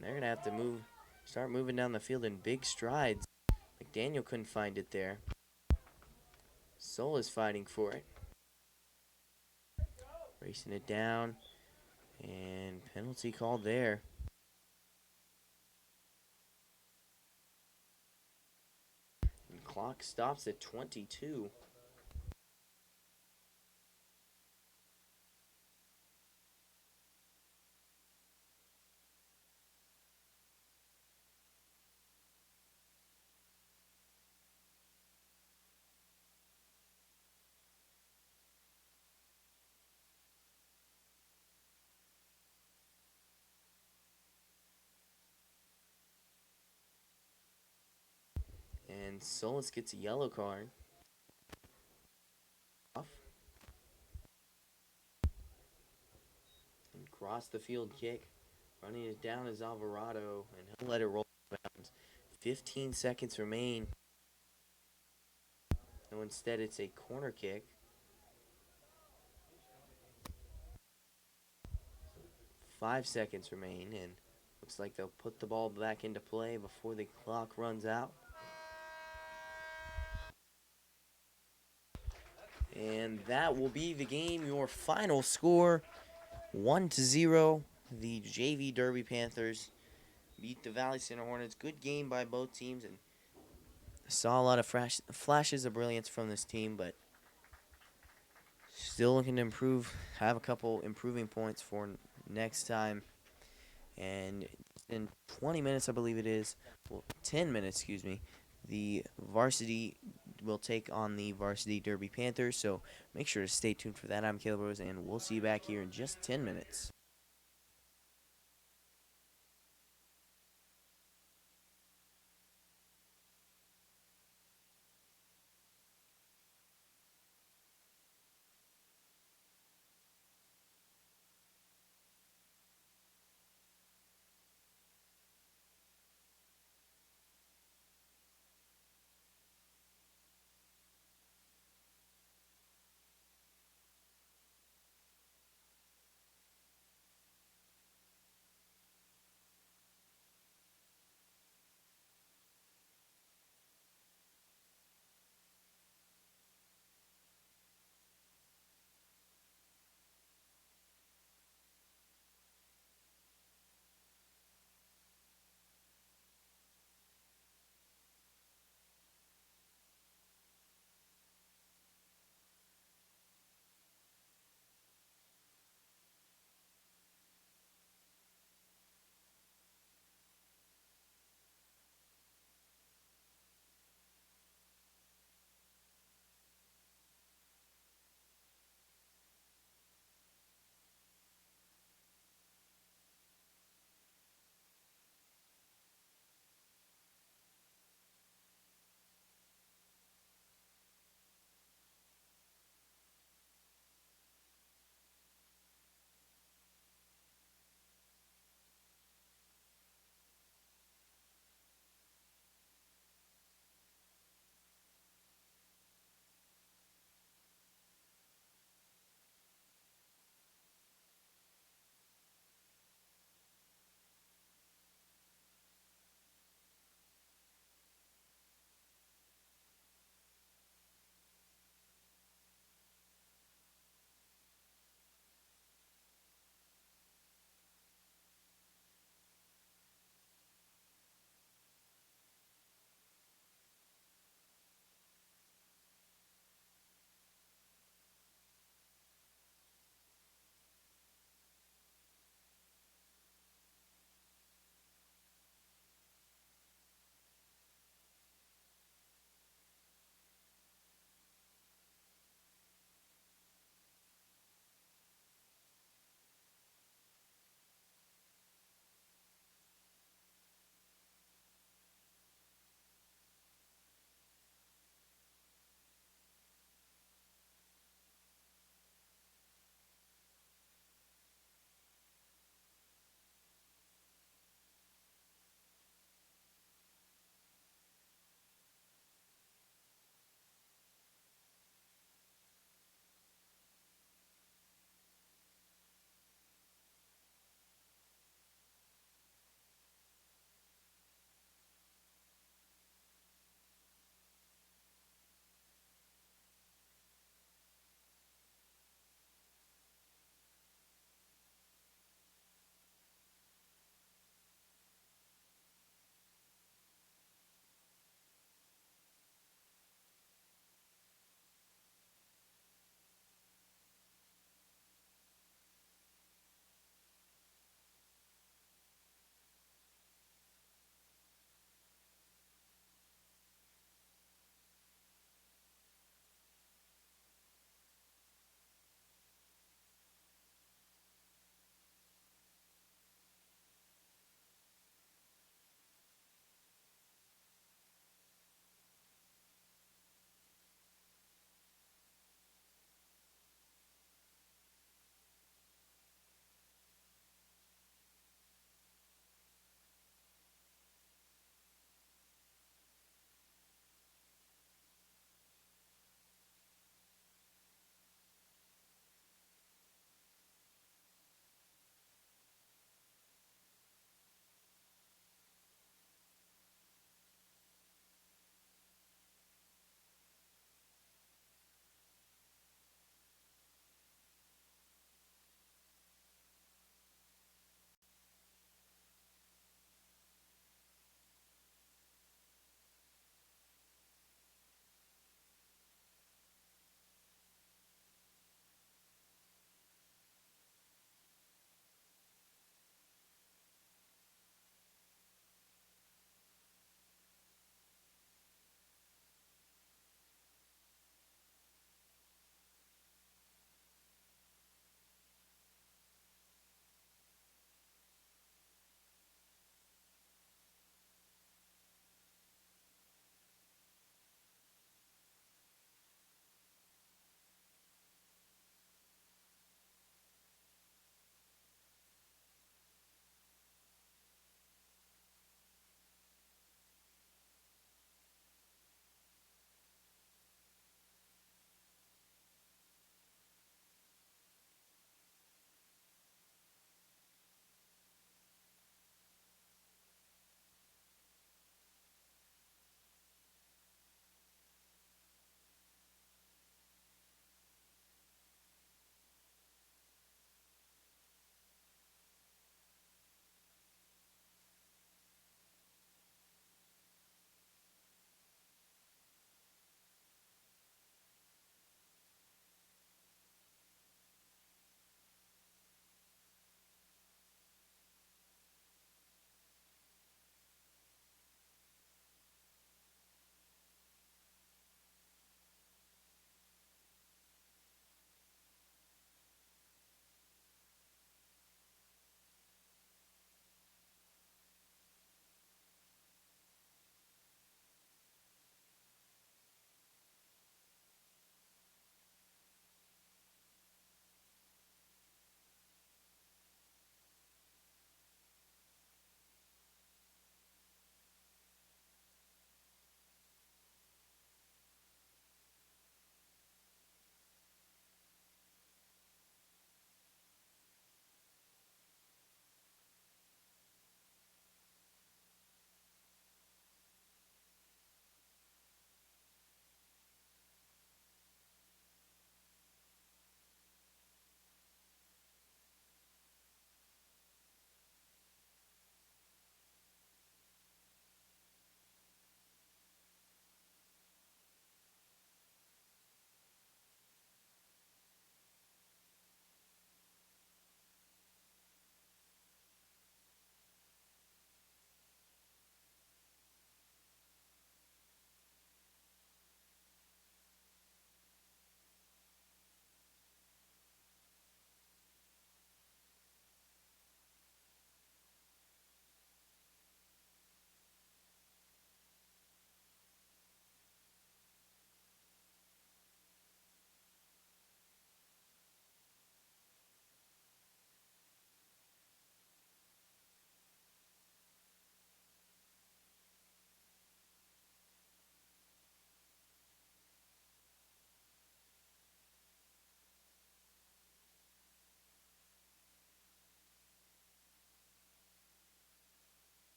they're going to have to start moving down the field in big strides. McDaniel couldn't find it there. Sol is fighting for it. Racing it down. And penalty called there. And clock stops at 22. And Solis gets a yellow card. Off. And cross the field kick. Running it down is Alvarado. And he'll let it roll out of bounds. 15 seconds remain. No, instead it's a corner kick. 5 seconds remain. And looks like they'll put the ball back into play before the clock runs out. And that will be the game. Your final score, 1-0. The JV Derby Panthers beat the Valley Center Hornets. Good game by both teams, and saw a lot of flashes of brilliance from this team, but still looking to improve. Have a couple improving points for next time. And in 20 minutes, I believe it is, well, 10 minutes, excuse me, the varsity will take on the Varsity Derby Panthers. So make sure to stay tuned for that. I'm Caleb Rose, and we'll see you back here in just 10 minutes.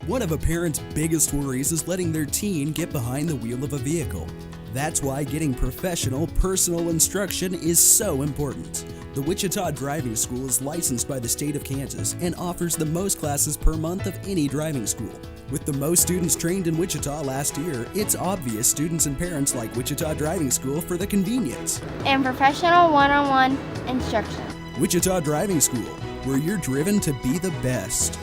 One of a parent's biggest worries is letting their teen get behind the wheel of a vehicle. That's why getting professional, personal instruction is so important. The Wichita Driving School is licensed by the state of Kansas and offers the most classes per month of any driving school. With the most students trained in Wichita last year, it's obvious students and parents like Wichita Driving School for the convenience. And professional one-on-one instruction. Wichita Driving School, where you're driven to be the best.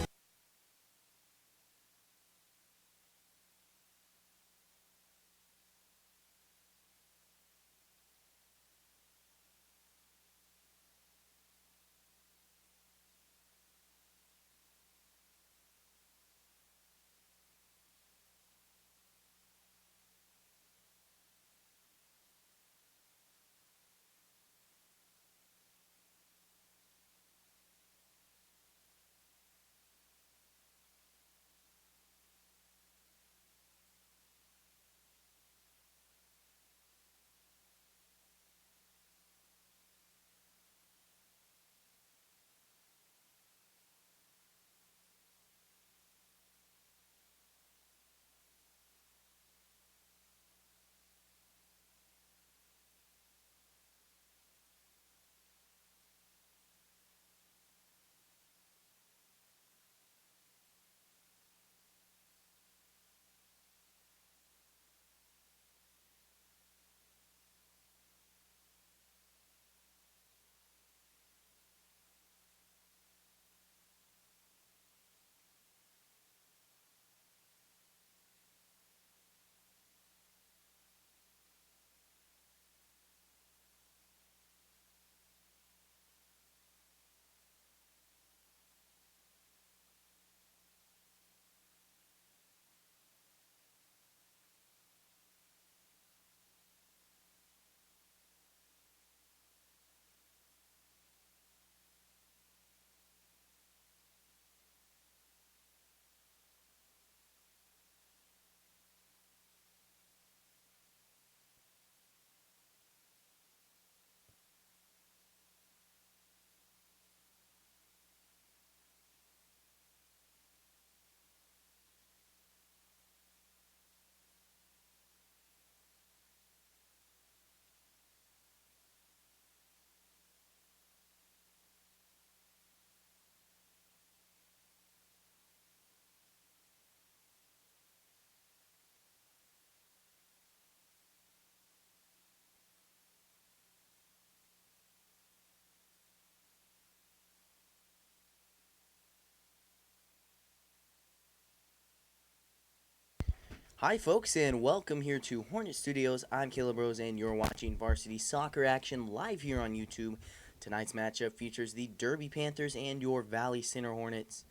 Hi, folks, and welcome here to Hornet Studios. I'm Caleb Rose, and you're watching varsity soccer action live here on YouTube. Tonight's matchup features the Derby Panthers and your Valley Center Hornets.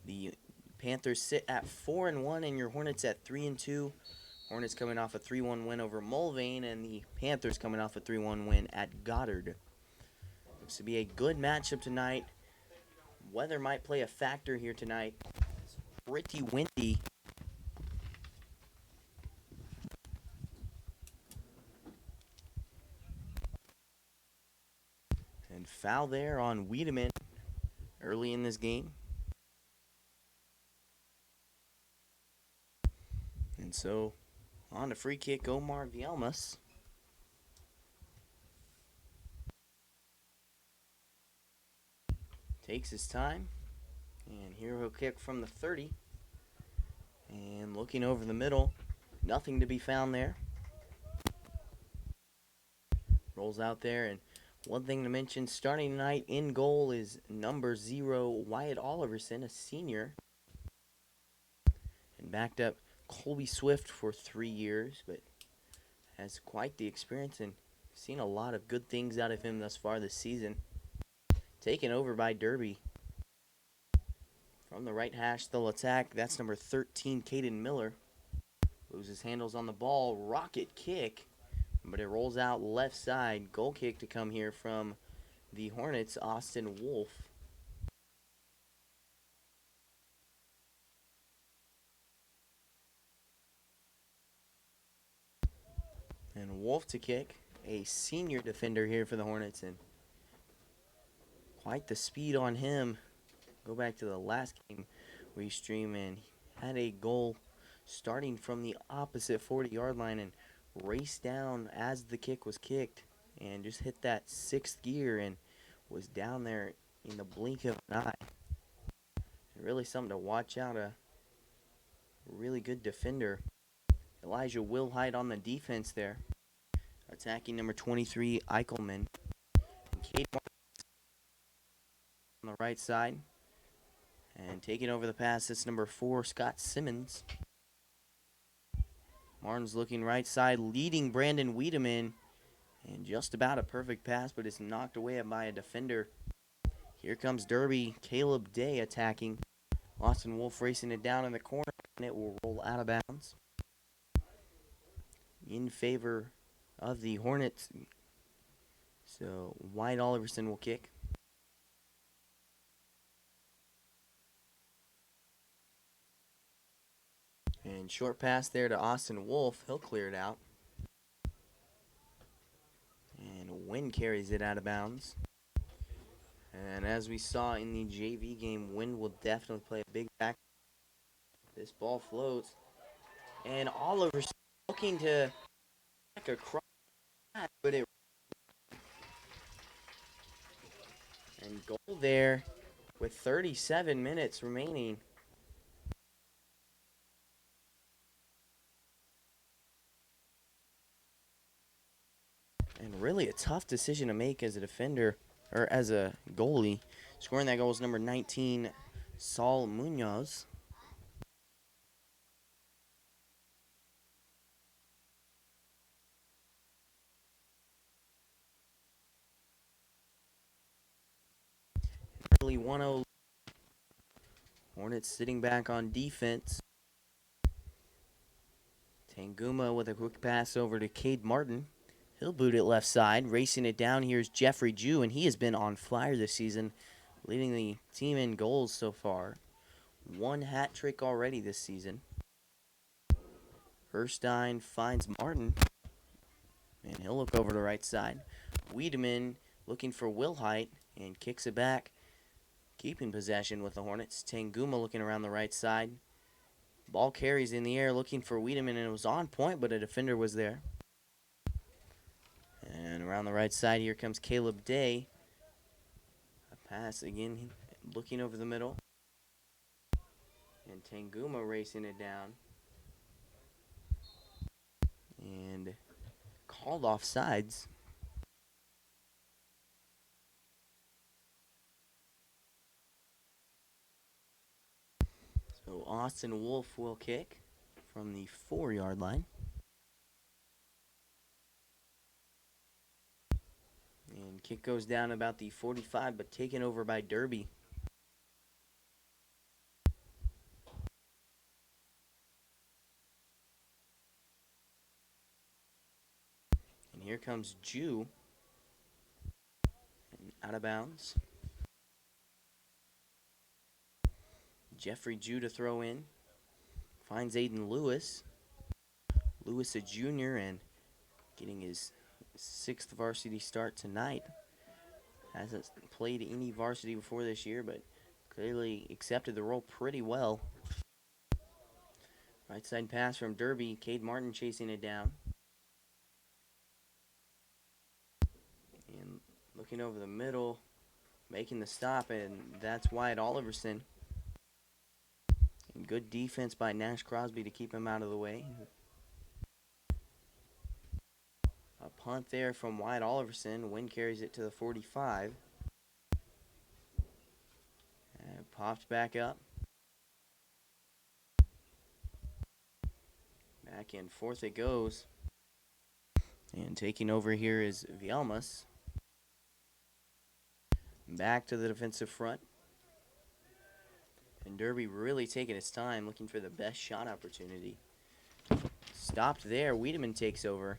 The Panthers sit at 4-1, and your Hornets at 3-2. Hornets coming off a 3-1 win over Mulvane, and the Panthers coming off a 3-1 win at Goddard. Looks to be a good matchup tonight. Weather might play a factor here tonight. It's pretty windy. And foul there on Wiedemann early in this game. And so, on the free kick, Omar Vielmas. Takes his time. And here he'll kick from the 30. And looking over the middle, nothing to be found there. Rolls out there, and one thing to mention, starting tonight in goal is number 0, Wyatt Oliverson, a senior. And backed up Colby Swift for 3 years, but has quite the experience and seen a lot of good things out of him thus far this season. Taken over by Derby. From the right hash, they'll attack. That's number 13, Caden Miller. Loses handles on the ball. Rocket kick. But it rolls out left side. Goal kick to come here from the Hornets, Austin Wolf. And Wolf to kick. A senior defender here for the Hornets. And quite the speed on him. Go back to the last game we streamed, and had a goal starting from the opposite 40-yard line and raced down as the kick was kicked and just hit that sixth gear and was down there in the blink of an eye. Really something to watch out. A really good defender. Elijah Wilhite on the defense there. Attacking number 23, Eichelman. And Cade Martin on the right side. And taking over the pass, it's number 4, Scott Simmons. Martin's looking right side, leading Brandon Wiedemann. And just about a perfect pass, but it's knocked away by a defender. Here comes Derby. Caleb Day attacking. Austin Wolf racing it down in the corner, and it will roll out of bounds in favor of the Hornets. So White Oliverson will kick. And short pass there to Austin Wolf. He'll clear it out. And Wynn carries it out of bounds. And as we saw in the JV game, Wynn will definitely play a big factor. This ball floats. And Oliverson looking to back across, but it and goal there with 37 minutes remaining. And really a tough decision to make as a defender, or as a goalie. Scoring that goal is number 19, Saul Munoz. Early 1-0. Hornets sitting back on defense. Tanguma with a quick pass over to Cade Martin. He'll boot it left side. Racing it down here is Jeffrey Jew, and he has been on fire this season, leading the team in goals so far. 1 hat trick already this season. Erstein finds Martin, and he'll look over to the right side. Wiedemann looking for Wilhite and kicks it back, keeping possession with the Hornets. Tanguma looking around the right side. Ball carries in the air looking for Wiedemann, and it was on point, but a defender was there. And around the right side, here comes Caleb Day. A pass again, looking over the middle. And Tanguma racing it down. And called off sides. So Austin Wolf will kick from the 4-yard line. And kick goes down about the 45, but taken over by Derby. And here comes Jew. And out of bounds. Jeffrey Jew to throw in. Finds Aiden Lewis. Lewis a junior and getting his 6th varsity start tonight. Hasn't played any varsity before this year, but clearly accepted the role pretty well. Right side pass from Derby. Cade Martin chasing it down. And looking over the middle, making the stop, and that's Wyatt Oliverson. And good defense by Nash Crosby to keep him out of the way. A punt there from Wyatt Oliverson. Wynn carries it to the 45. And popped back up. Back in 4th it goes. And taking over here is Vielmas. Back to the defensive front. And Derby really taking his time, looking for the best shot opportunity. Stopped there. Wiedemann takes over.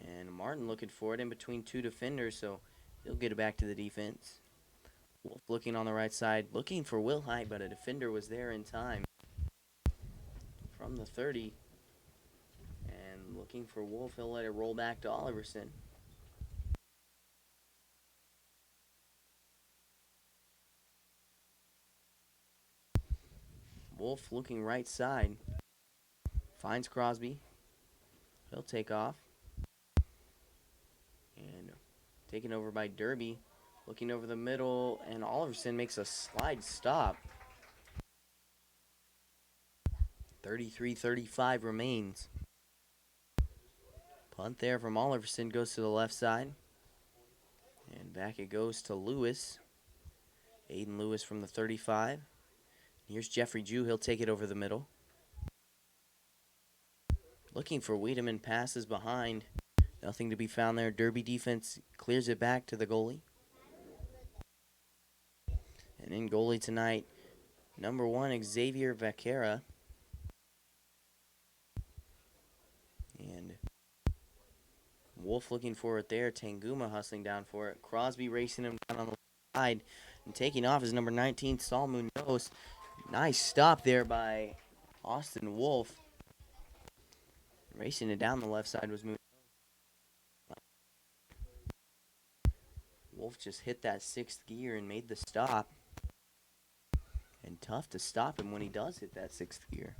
And Martin looking for it in between 2 defenders, so he'll get it back to the defense. Wolf looking on the right side, looking for Wilhite, but a defender was there in time. From the 30. And looking for Wolf, he'll let it roll back to Oliverson. Wolf looking right side. Finds Crosby. He'll take off. And taken over by Derby. Looking over the middle, and Oliverson makes a slide stop. 33-35 remains. Punt there from Oliverson goes to the left side. And back it goes to Lewis. Aiden Lewis from the 35. Here's Jeffrey Jew. He'll take it over the middle. Looking for Wiedemann, passes behind. Nothing to be found there. Derby defense clears it back to the goalie. And in goalie tonight, number 1, Xavier Vaquera. And Wolf looking for it there. Tanguma hustling down for it. Crosby racing him down on the side. And taking off is number 19, Saul Munoz. Nice stop there by Austin Wolf. Racing it down the left side was Munoz. Wolf just hit that 6th gear and made the stop. And tough to stop him when he does hit that 6th gear.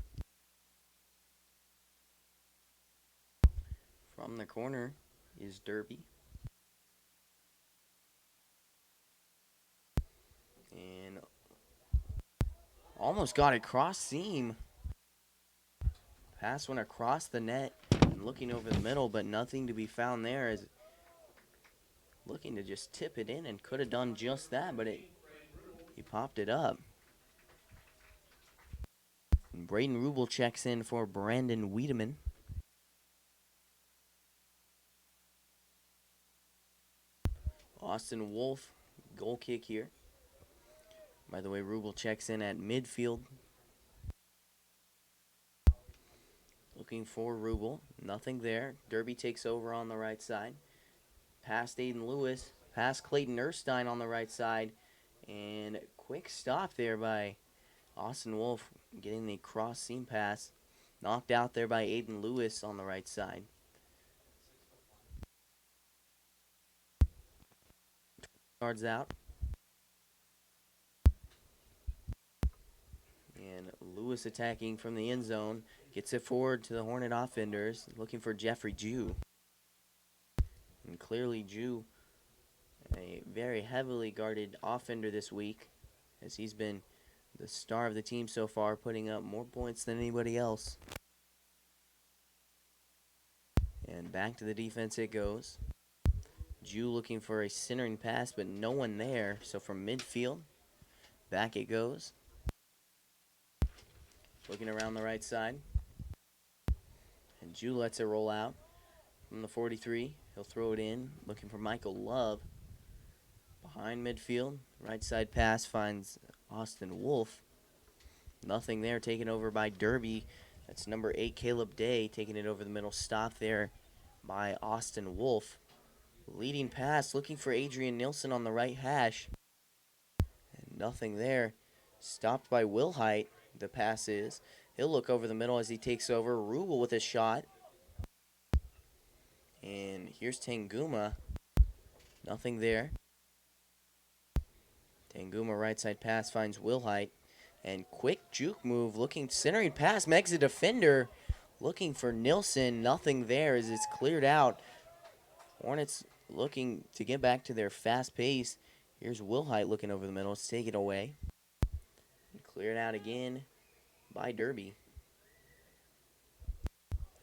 From the corner is Derby. And almost got it cross seam. Pass went across the net and looking over the middle, but nothing to be found there. As looking to just tip it in and could have done just that, but he popped it up. And Braden Rubel checks in for Brandon Wiedemann. Austin Wolf, goal kick here. By the way, Rubel checks in at midfield. Looking for Rubel. Nothing there. Derby takes over on the right side. Past Aiden Lewis. Past Clayton Erstein on the right side. And quick stop there by Austin Wolf getting the cross seam pass. Knocked out there by Aiden Lewis on the right side. Yards out. And Lewis attacking from the end zone. Gets it forward to the Hornet offenders. Looking for Jeffrey Jew. And clearly Jew, a very heavily guarded offender this week, as he's been the star of the team so far, putting up more points than anybody else. And back to the defense it goes. Jew looking for a centering pass, but no one there. So from midfield, back it goes. Looking around the right side. And Jew lets it roll out from the 43. He'll throw it in, looking for Michael Love. Behind midfield, right side pass finds Austin Wolf. Nothing there, taken over by Derby. That's number 8, Caleb Day, taking it over the middle. Stop there by Austin Wolf. Leading pass, looking for Adrian Nilsson on the right hash. And nothing there. Stopped by Wilhite, the pass is. He'll look over the middle as he takes over. Rubel with a shot. And here's Tanguma. Nothing there. Tanguma right side pass finds Wilhite. And quick juke move, looking centering pass, makes a defender. Looking for Nilsson. Nothing there as it's cleared out. Hornets looking to get back to their fast pace. Here's Wilhite looking over the middle. Let's take it away. And cleared out again by Derby.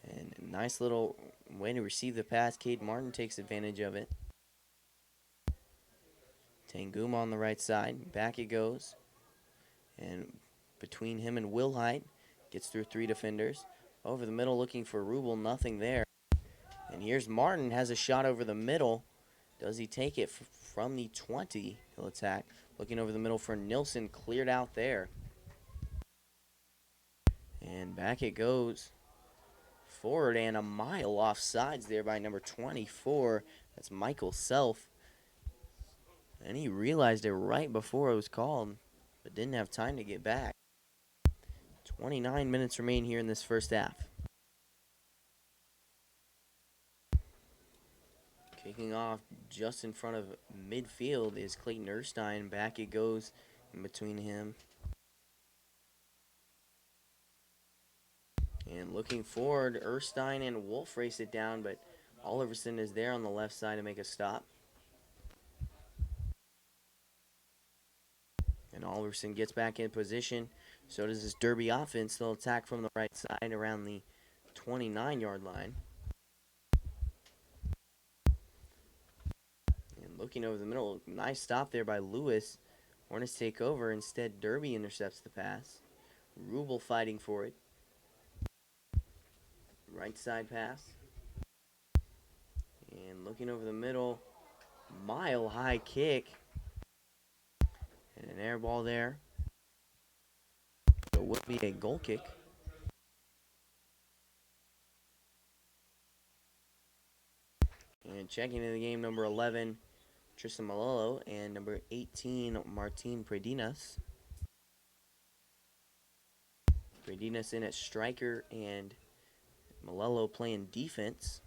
And a nice little way to receive the pass. Cade Martin takes advantage of it. Tanguma on the right side. Back it goes. And between him and Wilhite, gets through 3 defenders. Over the middle looking for Rubel. Nothing there. And here's Martin. Has a shot over the middle. Does he take it from the 20? He'll attack. Looking over the middle for Nilsson. Cleared out there. And back it goes. Forward and a mile off sides there by number 24. That's Michael Self. And he realized it right before it was called, but didn't have time to get back. 29 minutes remain here in this first half. Kicking off just in front of midfield is Clayton Erstein. Back it goes in between him And looking forward, Erstein and Wolf race it down, but Oliverson is there on the left side to make a stop. And Oliverson gets back in position. So does this Derby offense. They'll attack from the right side around the 29-yard line. And looking over the middle, nice stop there by Lewis. Hornets take over. Instead, Derby intercepts the pass. Rubel fighting for it. Right side pass. And looking over the middle, mile high kick. And an air ball there. So it will be a goal kick. And checking into the game, number 11, Tristan Malolo, and number 18, Martin Predinas. Predinas in at striker, and Malolo playing defense.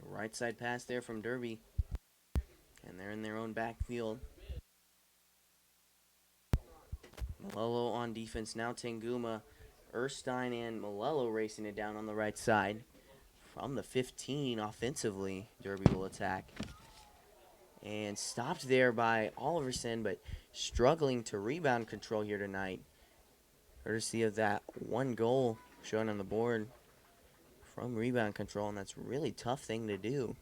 Right side pass there from Derby. And they're in their own backfield. Malolo on defense. Now Tanguma, Erstein, and Malolo racing it down on the right side. From the 15 offensively, Derby will attack. And stopped there by Oliverson, but struggling to rebound control here tonight. Courtesy of that one goal shown on the board from rebound control, and that's a really tough thing to do.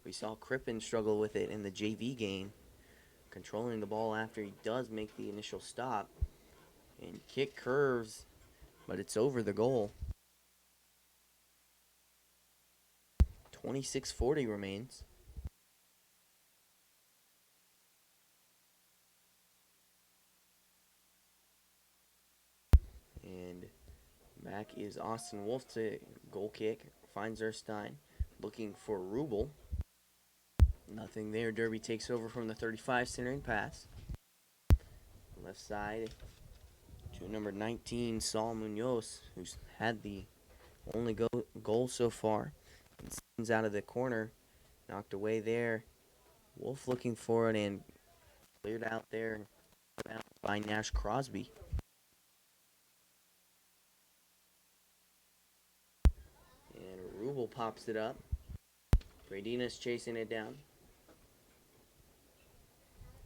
We saw Crippen struggle with it in the JV game, controlling the ball after he does make the initial stop. And kick curves, but it's over the goal. 26:40 remains. And back is Austin Wolf to goal kick. Finds Erstein. Looking for Rubel. Nothing there. Derby takes over from the 35, centering pass. Left side to number 19, Saul Munoz, who's had the only goal so far. And spins out of the corner. Knocked away there. Wolf looking for it and cleared out there by Nash Crosby. And Rubel pops it up. Bradina's chasing it down.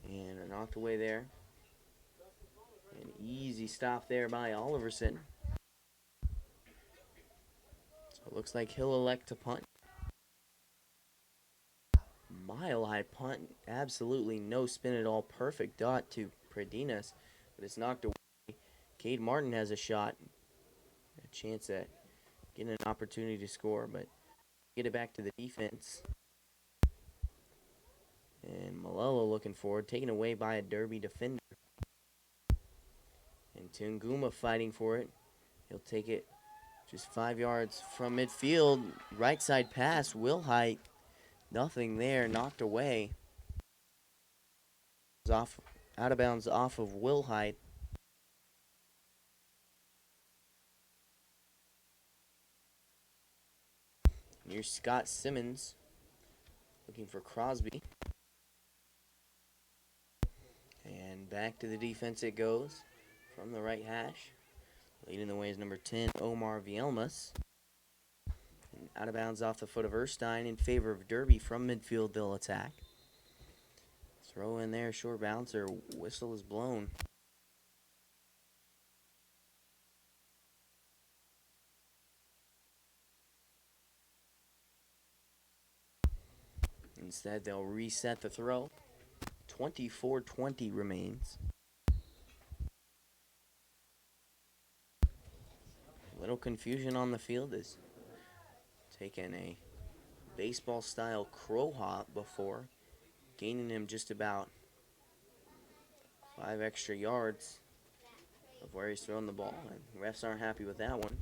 And knocked away there. An easy stop there by Oliverson. So it looks like he'll elect to punt. Mile high punt. Absolutely no spin at all. Perfect dot to Pradinas. But it's knocked away. Cade Martin has a shot. A chance at getting an opportunity to score. But get it back to the defense. And Malolo looking forward. Taken away by a Derby defender. And Tunguma fighting for it. He'll take it just 5 yards from midfield. Right side pass. Wilhite. Nothing there. Knocked away. Off, out of bounds off of Wilhite. Here's Scott Simmons. Looking for Crosby. And back to the defense it goes. From the right hash. Leading the way is number 10, Omar Vielmas. And out of bounds off the foot of Erstein in favor of Derby. From midfield, they'll attack. Throw in there, short bouncer. Whistle is blown. Instead, they'll reset the throw. 24-20 remains. Little confusion on the field is taking a baseball-style crow hop before gaining him just about 5 extra yards of where he's throwing the ball. And refs aren't happy with that one.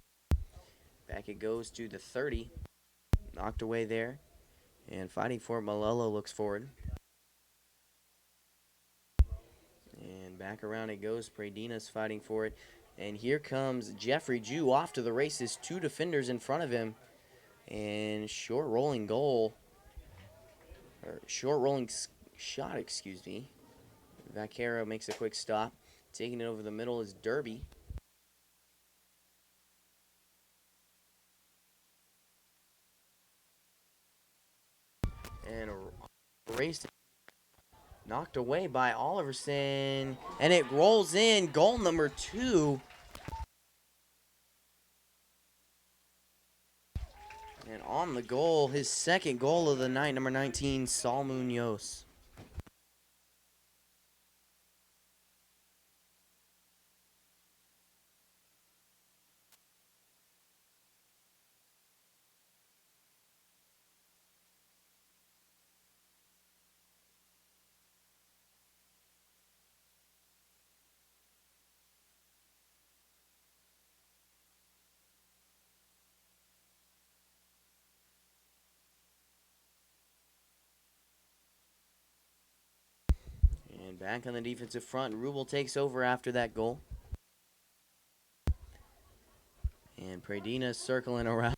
Back it goes to the 30. Knocked away there. And fighting for it, Malolo looks forward. back around it goes. Predina's fighting for it. And here comes Jeffrey Jew off to the races. 2 defenders in front of him. And short rolling goal. Or short rolling shot, excuse me. Vaquero makes a quick stop. Taking it over the middle is Derby. And raced, knocked away by Oliverson. And it rolls in. Goal number 2. And on the goal, his second goal of the night, number 19, Saul Munoz. And back on the defensive front, Rubel takes over after that goal. And Predina circling around.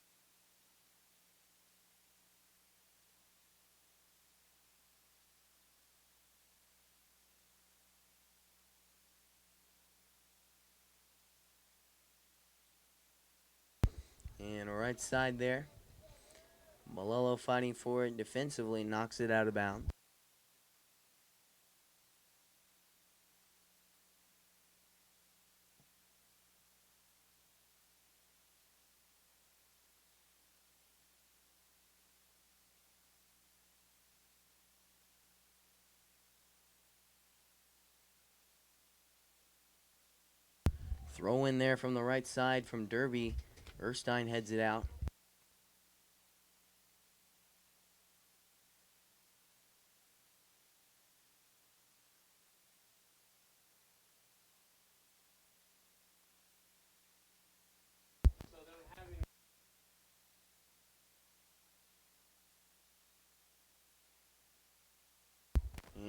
And right side there. Malolo fighting for it defensively, knocks it out of bounds. Throw in there from the right side from Derby. Erstein heads it out.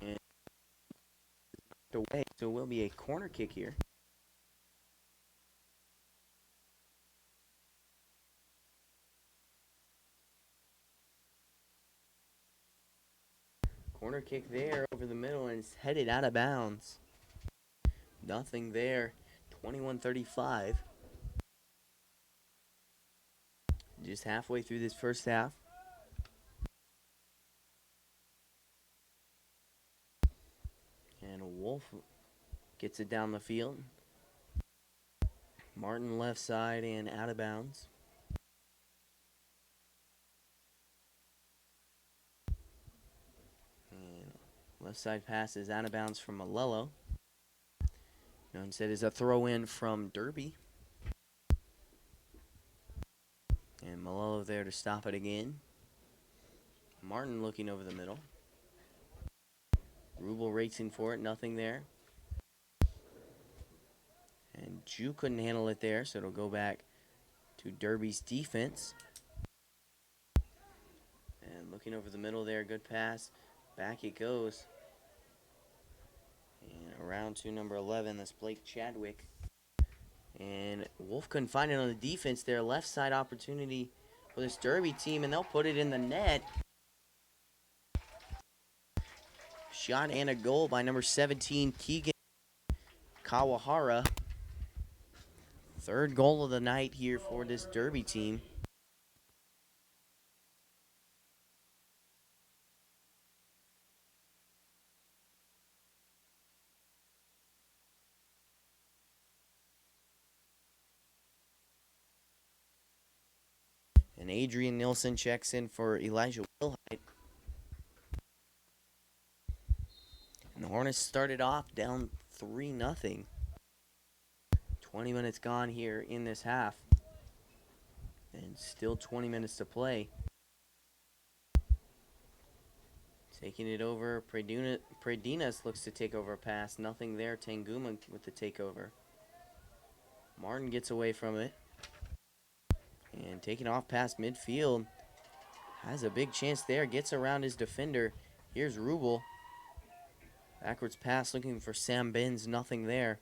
And away, so it will be a corner kick here. Corner kick there over the middle, and it's headed out of bounds. Nothing there. 21-35. Just halfway through this first half. And Wolf gets it down the field. Martin left side and out of bounds. And left side pass is out of bounds from Malello. No, instead is a throw in from Derby. And Malello there to stop it again. Martin looking over the middle. Rubel racing for it, nothing there. And Jew couldn't handle it there, so it'll go back to Derby's defense. And looking over the middle there, good pass. Back it goes. And around to number 11, that's Blake Chadwick. And Wolf couldn't find it on the defense there. Left side opportunity for this Derby team, and they'll put it in the net. Shot and a goal by number 17, Keegan Kawahara. Third goal of the night here for this Derby team. And Adrian Nilsson checks in for Elijah Wilhite. And the Hornets started off down 3-0. 20 minutes gone here in this half. And still 20 minutes to play. Taking it over, Predinas looks to take over a pass. Nothing there, Tanguma with the takeover. Martin gets away from it. And taking off past midfield. Has a big chance there, gets around his defender. Here's Rubel. Backwards pass looking for Sam Binns. Nothing there.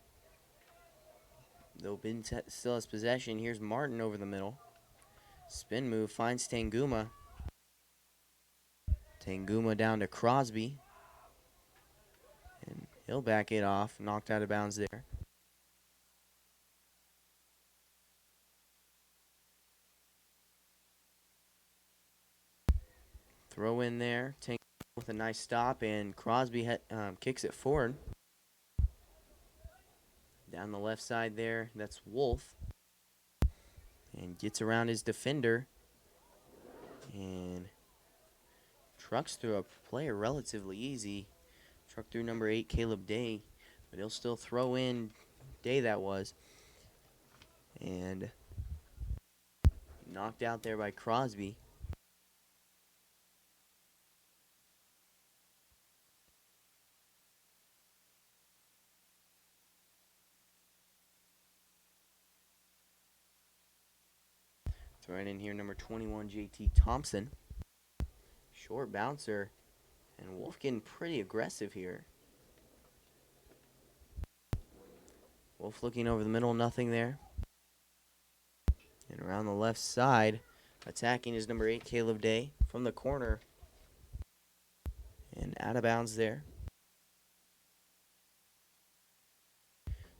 Though Binns still has possession. Here's Martin over the middle. Spin move finds Tanguma. Tanguma down to Crosby. And he'll back it off. Knocked out of bounds there. Throw in there. Tanguma with a nice stop. And Crosby kicks it forward. Down the left side there. That's Wolf. And gets around his defender. And trucks through a player relatively easy. Truck through number 8, Caleb Day. But he'll still throw in Day that was. And knocked out there by Crosby. Throw it in here, number 21, JT Thompson. Short bouncer. And Wolf getting pretty aggressive here. Wolf looking over the middle, nothing there. And around the left side, attacking is number 8, Caleb Day, from the corner. And out of bounds there.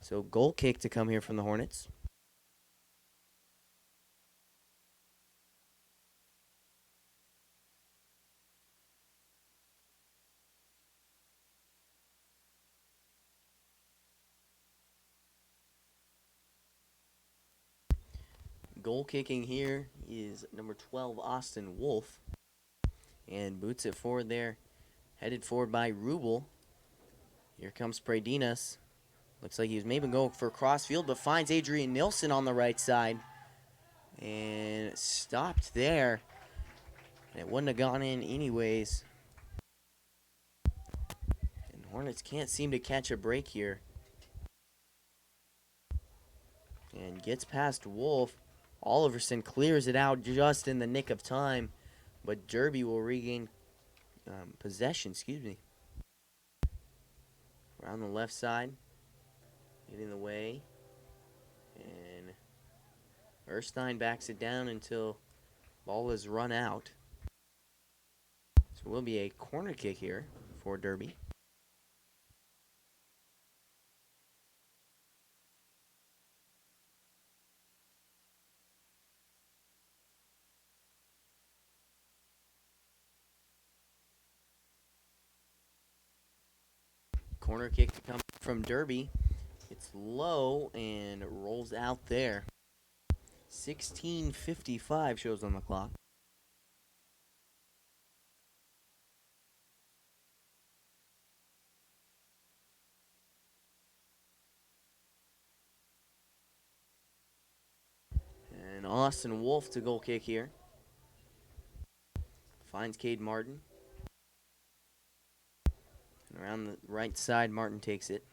So goal kick to come here from the Hornets. Goal kicking here is number 12, Austin Wolf. And boots it forward there. Headed forward by Rubel. Here comes Predinas. Looks like he was maybe going for crossfield, but finds Adrian Nilsson on the right side. And stopped there. And it wouldn't have gone in anyways. And Hornets can't seem to catch a break here. And gets past Wolf. Oliverson clears it out just in the nick of time. But Derby will regain possession, Around the left side. Getting the way. And Erstein backs it down until ball is run out. So it will be a corner kick here for Derby. Corner kick to come from Derby. It's low and rolls out there. 16:55 shows on the clock. And Austin Wolf to goal kick here. Finds Cade Martin. And around the right side, Martin takes it.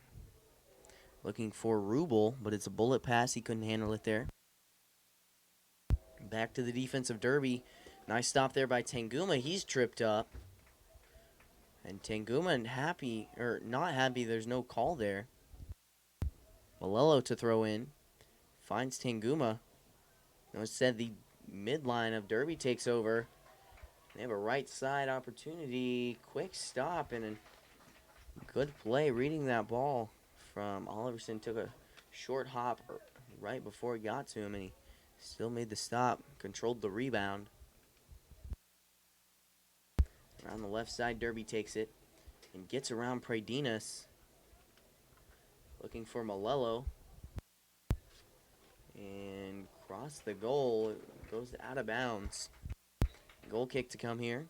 Looking for Rubel, but it's a bullet pass. He couldn't handle it there. Back to the defense of Derby. Nice stop there by Tanguma. He's tripped up. And Tanguma not happy there's no call there. Malello to throw in. Finds Tanguma. Instead, the midline of Derby takes over. They have a right side opportunity. Quick stop and a good play reading that ball from Oliverson. Took a short hop right before it got to him, and he still made the stop. Controlled the rebound. Around the left side, Derby takes it and gets around Predinas. Looking for Malello. And cross the goal. It goes out of bounds. Goal kick to come here.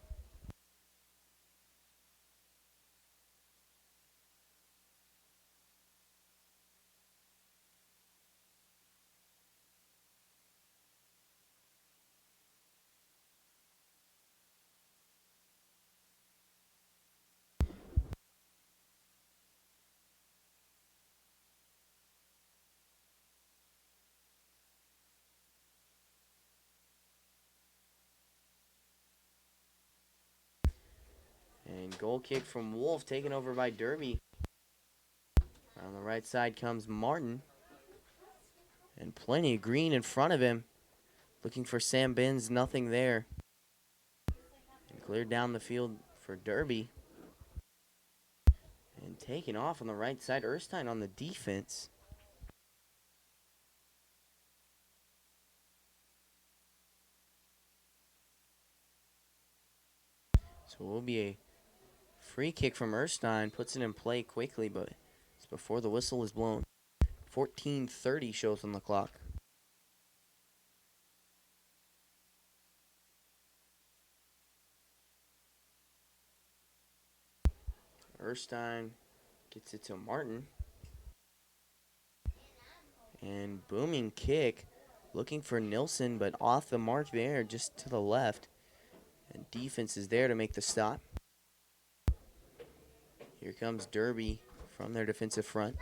And goal kick from Wolf, taken over by Derby. On the right side comes Martin. And plenty of green in front of him. Looking for Sam Binns, nothing there. And cleared down the field for Derby. And taken off on the right side, Erstein on the defense. So it will be a free kick from Erstein. Puts it in play quickly, but it's before the whistle is blown. 14:30 shows on the clock. Erstein gets it to Martin. And booming kick. Looking for Nilsson, but off the mark there, just to the left. And defense is there to make the stop. Here comes Derby from their defensive front.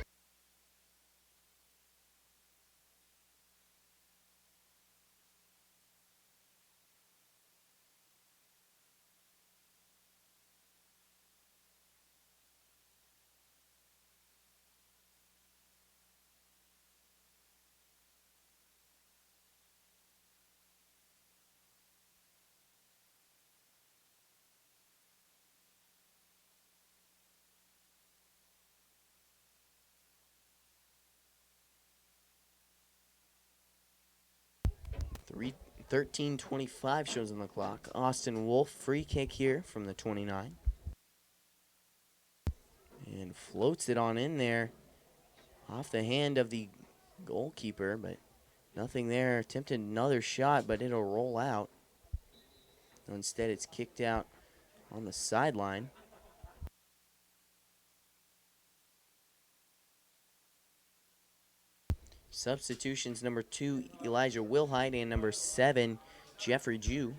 Three 13:25 shows on the clock. Austin Wolf, free kick here from the 29. And floats it on in there. Off the hand of the goalkeeper, but nothing there. Attempted another shot, but it'll roll out. Instead, it's kicked out on the sideline. Substitutions, number 2, Elijah Wilhite, and number 7, Jeffrey Jew.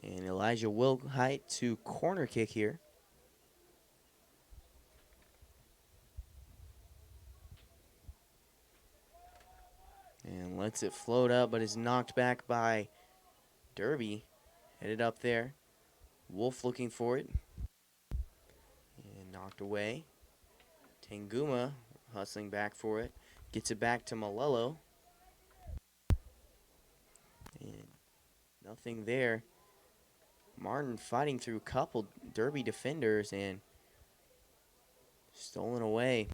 And Elijah Wilhite to corner kick here. And lets it float up, but is knocked back by Derby. Headed up there. Wolf looking for it. And knocked away. Tanguma hustling back for it. Gets it back to Malello. And nothing there. Martin fighting through a couple Derby defenders and stolen away.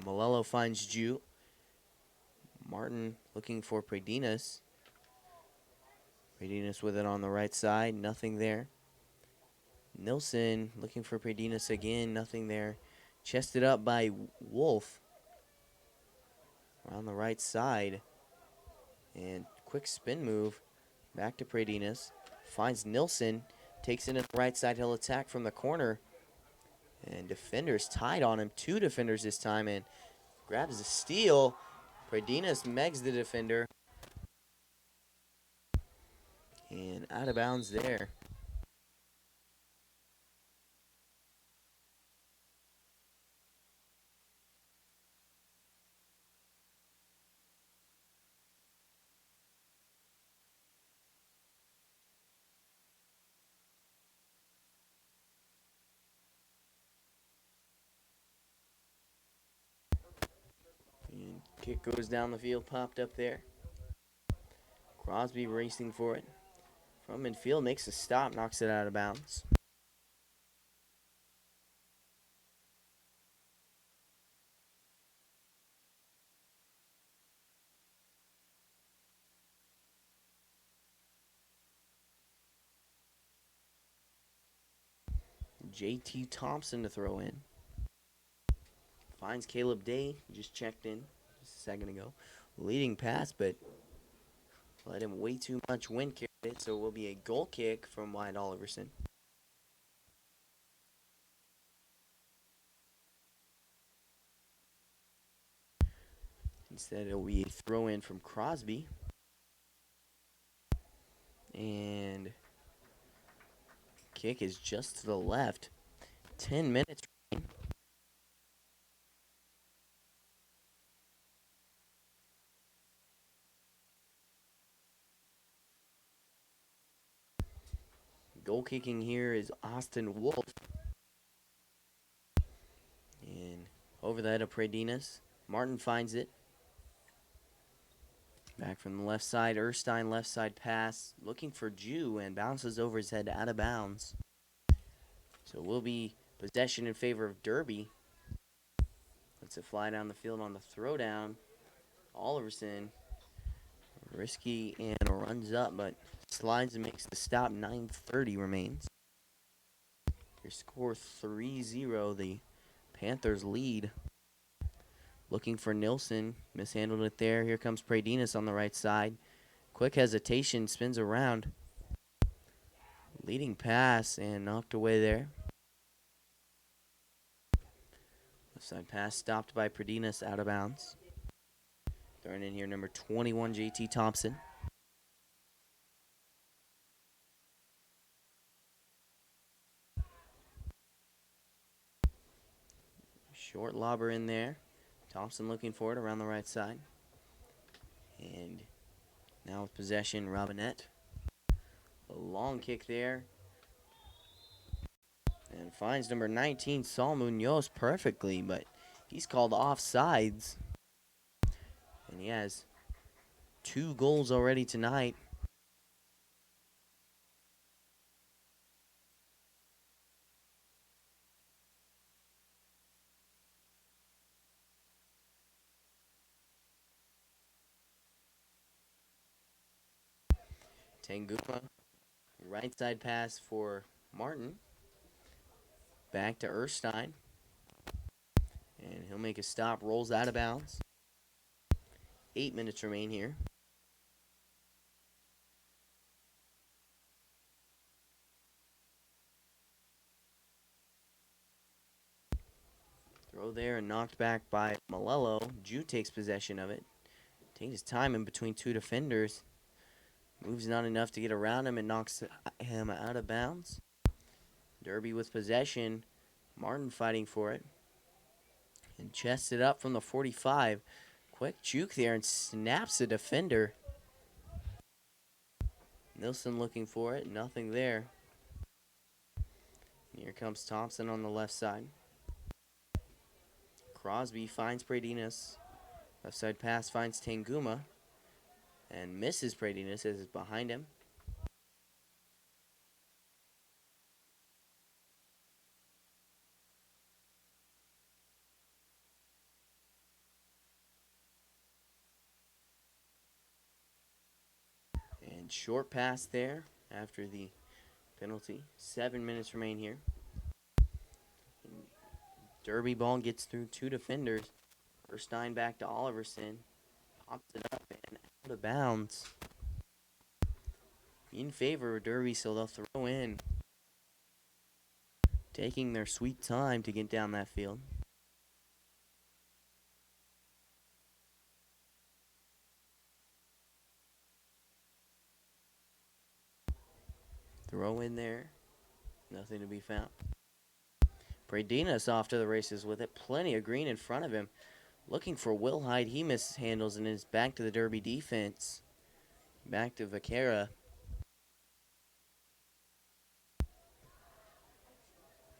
Malello finds Jew. Martin looking for Predinas. Predinas with it on the right side. Nothing there. Nilsson looking for Predinas again. Nothing there. Chested up by Wolf. Around the right side. And quick spin move. Back to Predinas. Finds Nilsson. Takes it in the right side. He'll attack from the corner. And defenders tied on him. 2 defenders this time. And grabs a steal. Predinas megs the defender. And out of bounds there. And kick goes down the field, popped up there. Crosby racing for it. From midfield, makes a stop, knocks it out of bounds. JT Thompson to throw in. Finds Caleb Day, just checked in just a second ago. Leading pass, but let him way too much wind carry it, so it will be a goal kick from Wyatt Oliverson. Instead, it will be a throw in from Crosby. And kick is just to the left. 10 minutes. Goal kicking here is Austin Wolf. And over the head of Pradinas. Martin finds it. Back from the left side, Erstein left side pass, looking for Jew and bounces over his head out of bounds. So it will be possession in favor of Derby. Lets it fly down the field on the throwdown. Oliverson, risky and runs up, but slides and makes the stop. 9:30 remains. Your score 3-0. The Panthers lead. Looking for Nilsson. Mishandled it there. Here comes Pradinas on the right side. Quick hesitation. Spins around. Leading pass and knocked away there. Left side pass stopped by Pradinas out of bounds. Throwing in here number 21, JT Thompson. Short lobber in there. Thompson looking for it around the right side. And now with possession, Robinette. A long kick there. And finds number 19, Saul Munoz, perfectly, but he's called offsides. And he has 2 goals already tonight. Tanguma, right side pass for Martin. Back to Erstein. And he'll make a stop, rolls out of bounds. 8 minutes remain here. Throw there and knocked back by Malello. Jew takes possession of it. Takes his time in between 2 defenders. Moves not enough to get around him and knocks him out of bounds. Derby with possession. Martin fighting for it. And chests it up from the 45. Quick juke there and snaps the defender. Nilsson looking for it. Nothing there. Here comes Thompson on the left side. Crosby finds Pradinas. Left side pass finds Tanguma. And misses Pradinas as it's behind him. And short pass there after the penalty. 7 minutes remain here. Derby ball gets through 2 defenders. Erstein back to Oliverson. Pops it up and out of bounds. In favor of Derby, so they'll throw in. Taking their sweet time to get down that field. Throw in there. Nothing to be found. Pradinas off to the races with it. Plenty of green in front of him. Looking for Will Hyde. He mishandles and is back to the Derby defense. Back to Vaquera.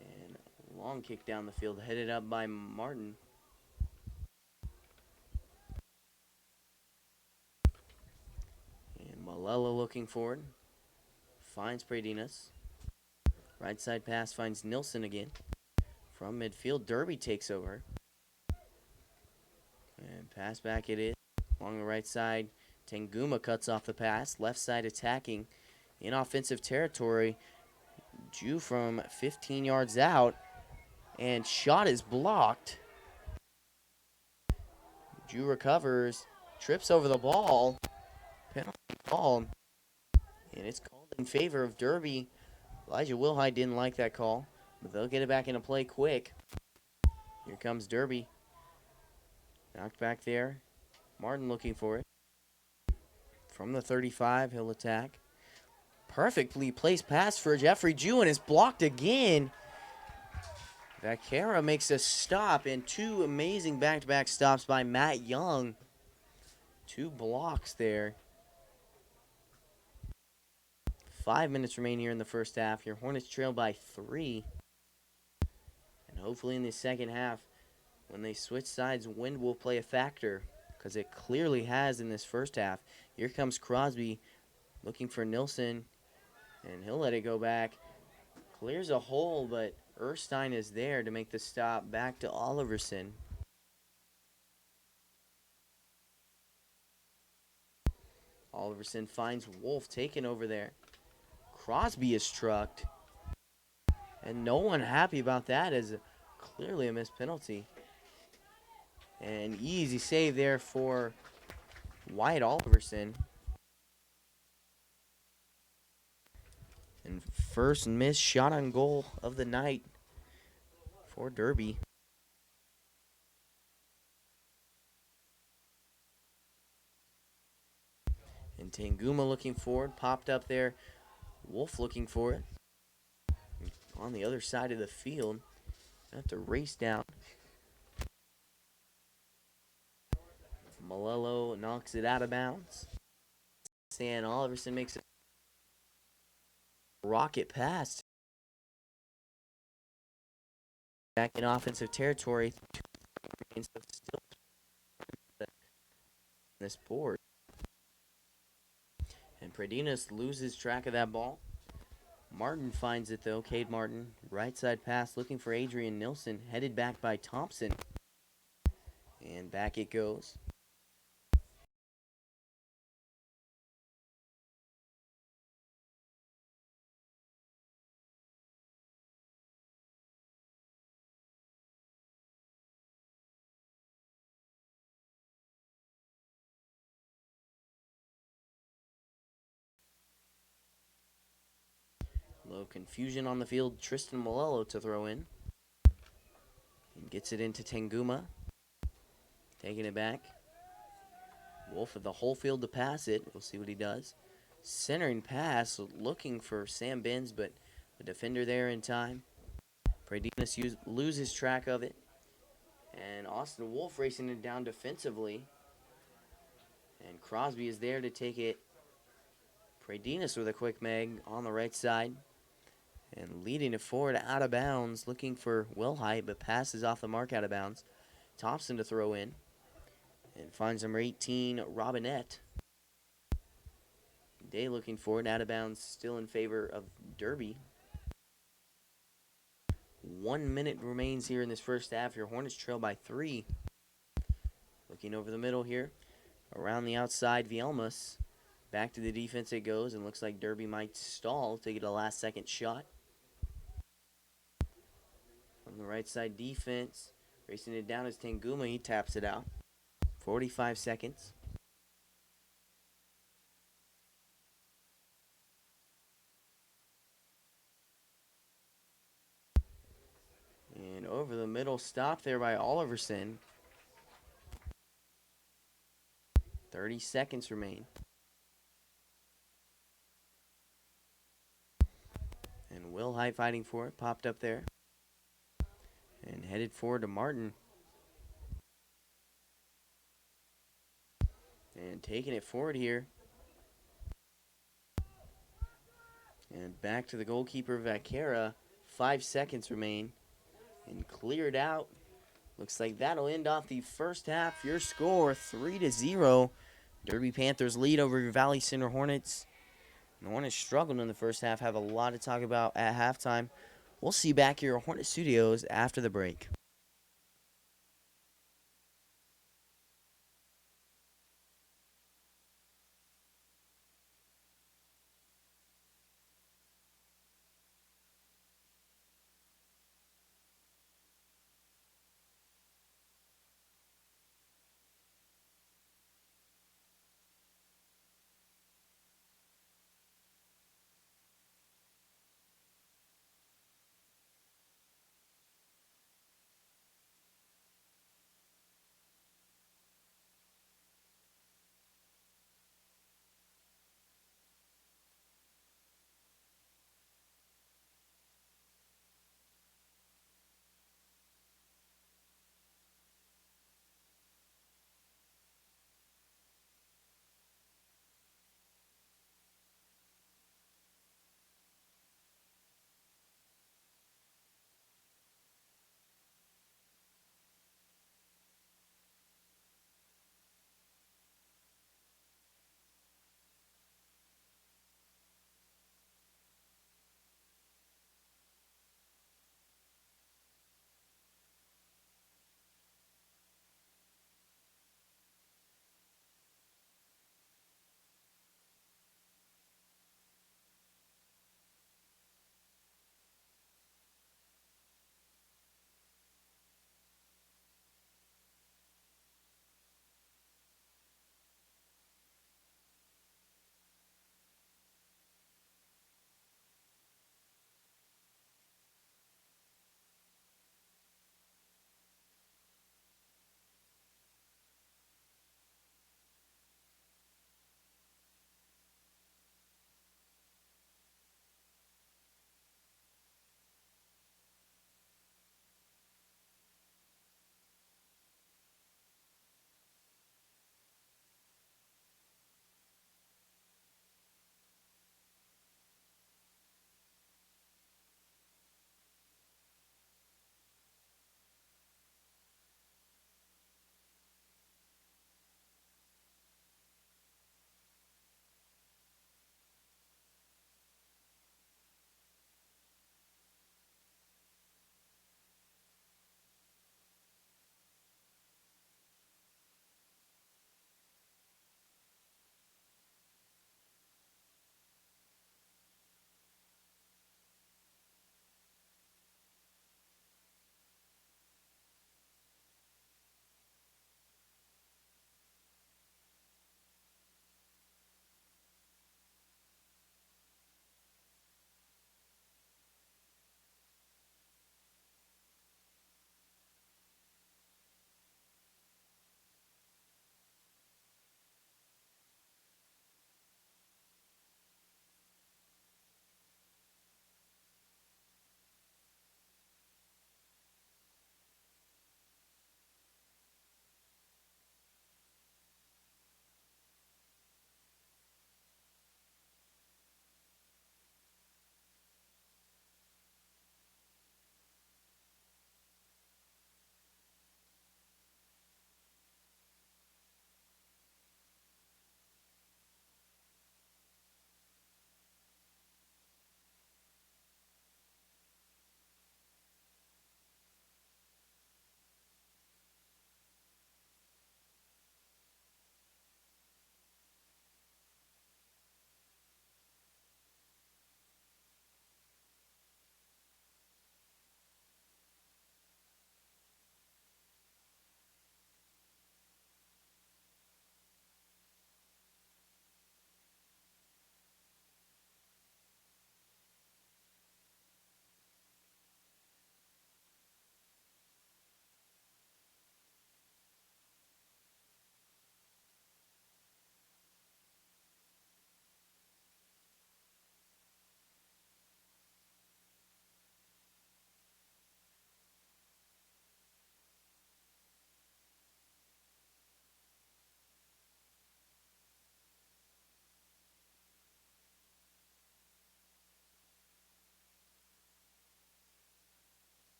And a long kick down the field. Headed up by Martin. And Malello looking forward. Finds Pradinas. Right side pass finds Nilsson again. From midfield, Derby takes over. And pass back it is. Along the right side, Tanguma cuts off the pass. Left side attacking in offensive territory. Jew from 15 yards out. And shot is blocked. Jew recovers. Trips over the ball. Penalty call. And it's called in favor of Derby. Elijah Wilhide didn't like that call, but they'll get it back into play quick. Here comes Derby. Knocked back there. Martin looking for it. From the 35, he'll attack. Perfectly placed pass for Jeffrey Jew, and it's blocked again. Vaquera makes a stop, and 2 amazing back-to-back stops by Matt Young. 2 blocks there. 5 minutes remain here in the first half. Your Hornets trail by 3. And hopefully in the second half, when they switch sides, wind will play a factor, because it clearly has in this first half. Here comes Crosby looking for Nilsson, and he'll let it go back. Clears a hole, but Erstein is there to make the stop back to Oliverson. Oliverson finds Wolf taken over there. Crosby is trucked, and no one happy about that, as clearly a missed penalty. An easy save there for Wyatt Oliverson. And first missed shot on goal of the night for Derby. And Tanguma looking forward, popped up there. Wolf looking for it. On the other side of the field, have to race down. Malello knocks it out of bounds. And Oliverson makes a rocket pass. Back in offensive territory. Still this board. And Pradinas loses track of that ball. Martin finds it though. Cade Martin, right side pass, looking for Adrian Nilsson, headed back by Thompson. And back it goes. Low confusion on the field. Tristan Malello to throw in. And gets it into Tanguma. Taking it back. Wolf with the whole field to pass it. We'll see what he does. Centering pass, looking for Sam Benz, but the defender there in time. Pradinas loses track of it. And Austin Wolf racing it down defensively. And Crosby is there to take it. Pradinas with a quick meg on the right side. And leading it forward out of bounds, looking for Wilhite, but passes off the mark out of bounds. Thompson to throw in. And finds number 18, Robinette. Day looking forward, out of bounds, still in favor of Derby. 1 minute remains here in this first half. Your Hornets trail by 3. Looking over the middle here. Around the outside, Vielmus. Back to the defense it goes, and looks like Derby might stall to get a last-second shot. On the right side defense, racing it down is Tanguma. He taps it out. 45 seconds. And over the middle, stop there by Oliverson. 30 seconds remain. And Wilhite fighting for it. Popped up there. And headed forward to Martin. And taking it forward here. And back to the goalkeeper, Vaquera. 5 seconds remain. And cleared out. Looks like that'll end off the first half. Your score, 3-0. Derby Panthers lead over your Valley Center Hornets. The Hornets struggled in the first half. Have a lot to talk about at halftime. We'll see you back here at Hornet Studios after the break.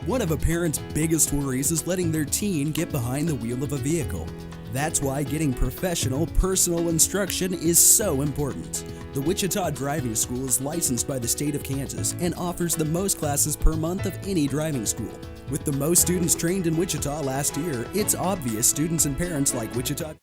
One of a parent's biggest worries is letting their teen get behind the wheel of a vehicle. That's why getting professional, personal instruction is so important. The Wichita Driving School is licensed by the state of Kansas and offers the most classes per month of any driving school. With the most students trained in Wichita last year, it's obvious students and parents like Wichita.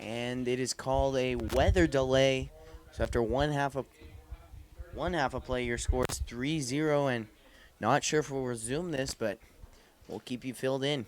And it is called a weather delay. So after one half of play, your score is 3-0, and not sure if we'll resume this, but we'll keep you filled in.